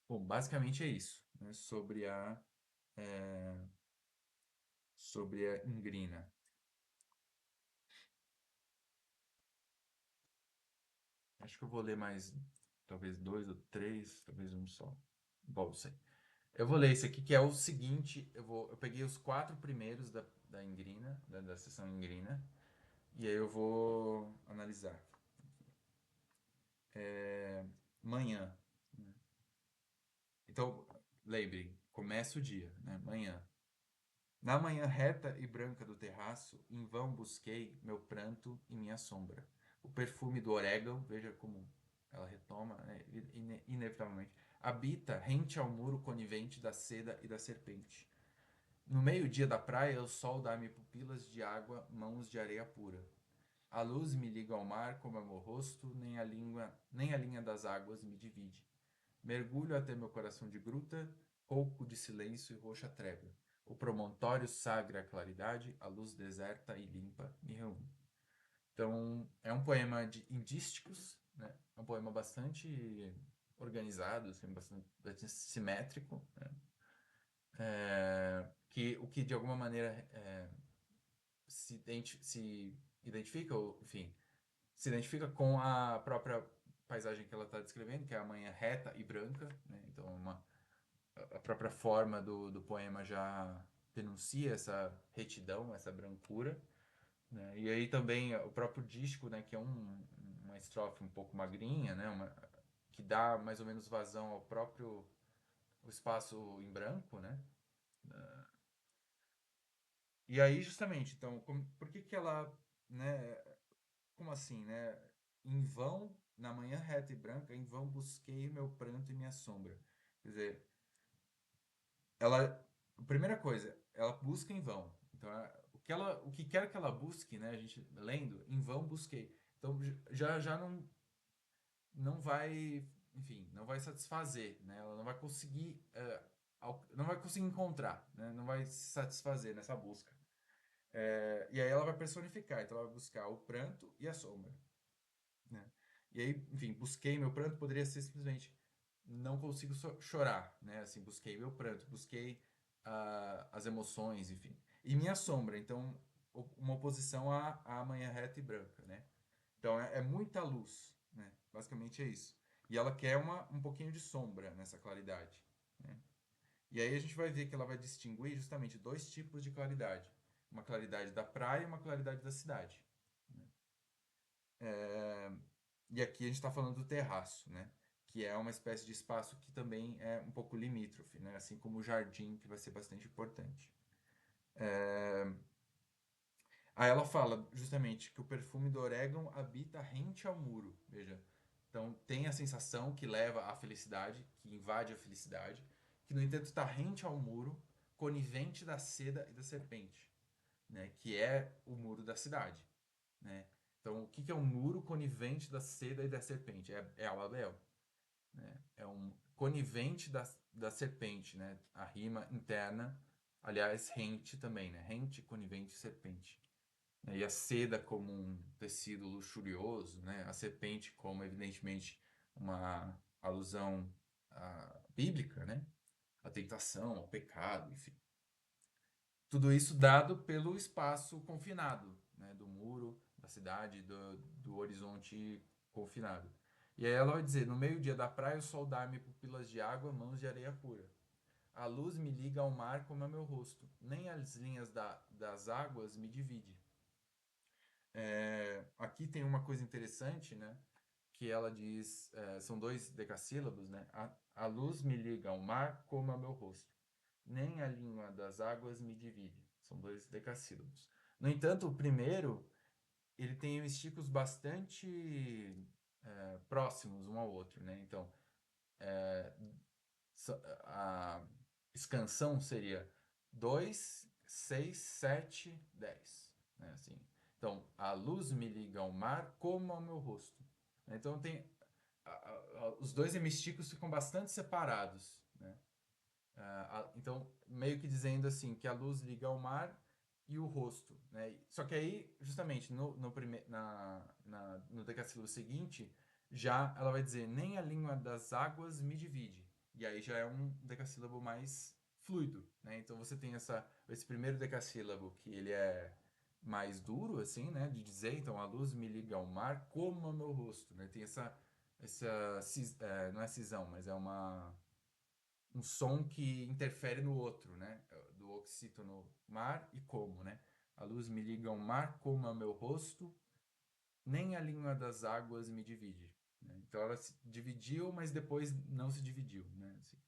Bom, basicamente é isso, né? É, sobre a Ingrina. Acho que eu vou ler mais, talvez dois ou três, talvez um só. Bom, não sei. Eu vou ler esse aqui, que é o seguinte. Eu peguei os quatro primeiros da Ingrina, da sessão Ingrina, e aí eu vou analisar. Manhã. Né? Então, lembre, começa o dia, né? Manhã. Na manhã reta e branca do terraço, em vão busquei meu pranto e minha sombra. O perfume do orégano, veja como ela retoma, né, inevitavelmente, habita rente ao muro conivente da seda e da serpente. No meio-dia da praia, o sol dá-me pupilas de água, mãos de areia pura. A luz me liga ao mar como é meu rosto, nem a linha das águas me divide. Mergulho até meu coração de gruta, rouco de silêncio e roxa treva. O promontório sagra a claridade, a luz deserta e limpa me reúne. Então, é um poema de indísticos, né? É um poema bastante organizado, assim, bastante simétrico, né? O que de alguma maneira se identifica, ou, enfim, se identifica com a própria paisagem que ela está descrevendo, que é a manhã reta e branca, né? Então, a própria forma do poema já denuncia essa retidão, essa brancura, né? E aí também o próprio disco, né, que é uma estrofe um pouco magrinha, né, que dá mais ou menos vazão ao próprio o espaço em branco, né? E aí justamente, então, por que que ela, né, como assim, né? Em vão, na manhã reta e branca, em vão busquei meu pranto e minha sombra. Quer dizer, ela, primeira coisa, ela busca em vão. Então, o que quer que ela busque, né? A gente lendo, em vão busquei. Então, já não vai, enfim, não vai satisfazer, né? Ela não vai conseguir, não vai conseguir encontrar, né? Não vai se satisfazer nessa busca. E aí ela vai personificar. Então, ela vai buscar o pranto e a sombra, né? E aí, enfim, busquei meu pranto poderia ser simplesmente não consigo chorar, né? Assim, busquei meu pranto, busquei as emoções, enfim. E minha sombra, então, uma oposição à manhã reta e branca, né? Então, é muita luz, né? Basicamente é isso. E ela quer um pouquinho de sombra nessa claridade, né? E aí a gente vai ver que ela vai distinguir justamente dois tipos de claridade. uma claridade da praia e uma claridade da cidade. Né? E aqui a gente está falando do terraço, né? Que é uma espécie de espaço que também é um pouco limítrofe, né? Assim como o jardim, que vai ser bastante importante. Aí ela fala justamente que o perfume do orégano habita rente ao muro, veja. Então tem a sensação que leva à felicidade, que invade a felicidade, que no entanto está rente ao muro, conivente da seda e da serpente, né? Que é o muro da cidade, né? Então o que que é um muro conivente da seda e da serpente? É a Babel, né? É um conivente da serpente, né? A rima interna, aliás, rente também, né? Rente, conivente, serpente. E a seda como um tecido luxurioso, né? A serpente como, evidentemente, uma alusão bíblica, né? A tentação, ao pecado, enfim. Tudo isso dado pelo espaço confinado, né? Do muro, da cidade, do horizonte confinado. E aí ela vai dizer, no meio-dia da praia o sol dá-me pupilas de água, mãos de areia pura. A luz me liga ao mar como é meu rosto, nem as linhas das águas me divide. Aqui tem uma coisa interessante, né? Que ela diz, são dois decassílabos, né? A luz me liga ao mar como ao meu rosto. Nem a língua das águas me divide. São dois decassílabos. No entanto, o primeiro, ele tem esticos bastante próximos um ao outro, né? Então, a escansão seria 2, 6, 7, 10, né? Assim. Então, a luz me liga ao mar como ao meu rosto. Então, os dois hemisticos ficam bastante separados, né? Então, meio que dizendo assim, que a luz liga ao mar e o rosto, né? Só que aí, justamente, no decassílabo seguinte, já ela vai dizer, nem a língua das águas me divide. E aí já é um decassílabo mais fluido, né? Então você tem esse primeiro decassílabo que ele é mais duro, assim, né? De dizer, então a luz me liga ao mar como ao meu rosto, né? Tem não é cisão, mas é um som que interfere no outro, né? Do oxítono mar e como, né? A luz me liga ao mar como ao meu rosto, nem a língua das águas me divide. Né? Então ela se dividiu, mas depois não se dividiu, né? Assim.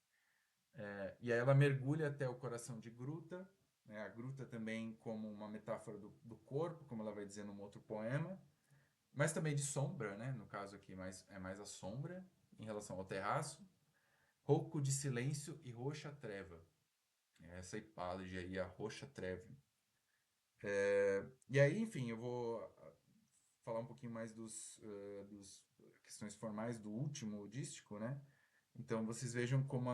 E aí ela mergulha até o coração de gruta, né? A gruta também como uma metáfora do corpo, como ela vai dizer num outro poema, mas também de sombra, né? No caso aqui, é mais a sombra em relação ao terraço. Rouco de silêncio e roxa treva. Essa hipálide aí, a roxa treva. E aí, enfim, eu vou falar um pouquinho mais dos questões formais do último dístico, né? Então, vocês vejam como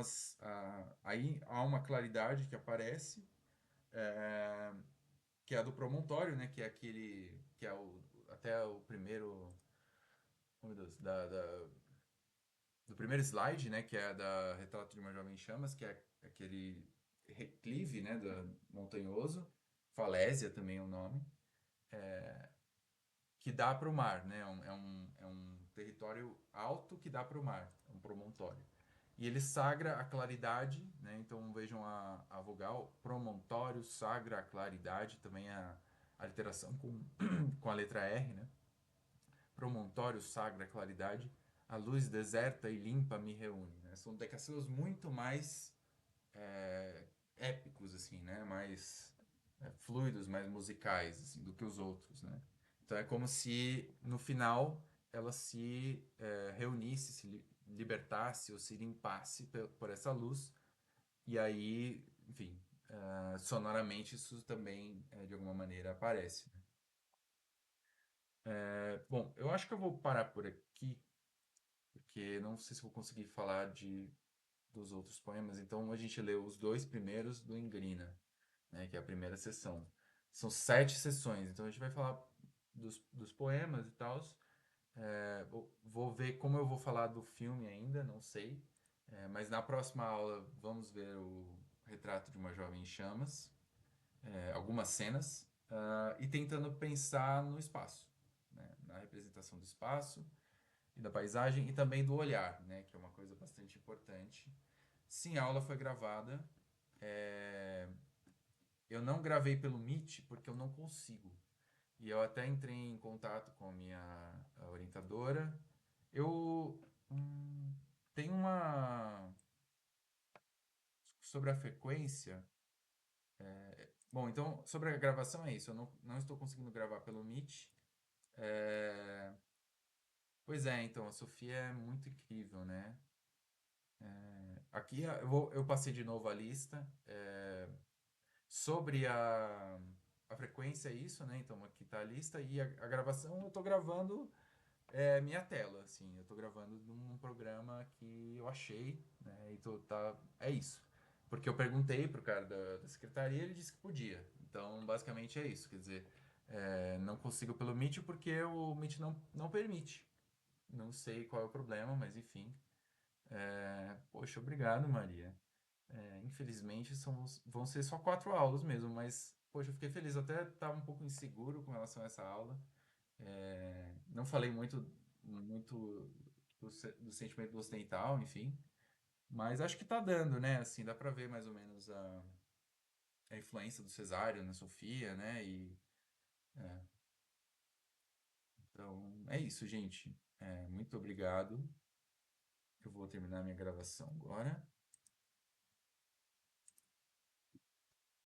aí há uma claridade que aparece, que é a do promontório, né? Que é até o primeiro, oh meu Deus, do primeiro slide, né? Que é da Retrato de uma Jovem em Chamas, que é aquele reclive, né? Montanhoso, Falésia também é o nome, que dá para o mar, né? É um território alto que dá para o mar, é um promontório. E ele sagra a claridade, né? Então vejam a vogal, promontório, sagra a claridade, também a literação com a letra R, né? Promontório, sagra a claridade, a luz deserta e limpa me reúne, né? São decassílabos muito mais épicos, assim, né? Mais fluidos, mais musicais, assim, do que os outros, né? Então é como se no final ela se reunisse, se libertasse ou se limpasse por essa luz e aí, enfim, sonoramente isso também de alguma maneira aparece. Né? Bom, eu acho que eu vou parar por aqui porque não sei se vou conseguir falar dos outros poemas. Então a gente leu os dois primeiros do Ingrina, né, que é a primeira sessão. São 7 sessões, então a gente vai falar dos poemas e tal. Vou ver como eu vou falar do filme ainda, não sei. Mas na próxima aula vamos ver o Retrato de uma Jovem em Chamas, algumas cenas, e tentando pensar no espaço, né, na representação do espaço e da paisagem e também do olhar, né, que é uma coisa bastante importante. Sim, a aula foi gravada. eu não gravei pelo Meet porque eu não consigo. E eu até entrei em contato com a orientadora. Eu tenho uma sobre a frequência. Bom, então sobre a gravação é isso. Eu não estou conseguindo gravar pelo Meet. É, pois é, então a Sofia é muito incrível, né? Aqui eu passei de novo a lista. Sobre a frequência é isso, né? Então aqui tá a lista e a gravação eu tô gravando minha tela, assim, eu tô gravando num programa que eu achei, né? E é isso. Porque eu perguntei pro cara da secretaria, ele disse que podia. Então, basicamente é isso. Quer dizer, não consigo pelo Meet porque o Meet não permite. Não sei qual é o problema, mas enfim. Poxa, obrigado, Maria. Infelizmente vão ser só 4 aulas mesmo, mas poxa, eu fiquei feliz. Eu até estava um pouco inseguro com relação a essa aula. Não falei muito do sentimento do ocidental, enfim. Mas acho que tá dando, né? Assim, dá pra ver mais ou menos a influência do Cesário na Sofia, né? Então, é isso, gente. Muito obrigado. Eu vou terminar minha gravação agora.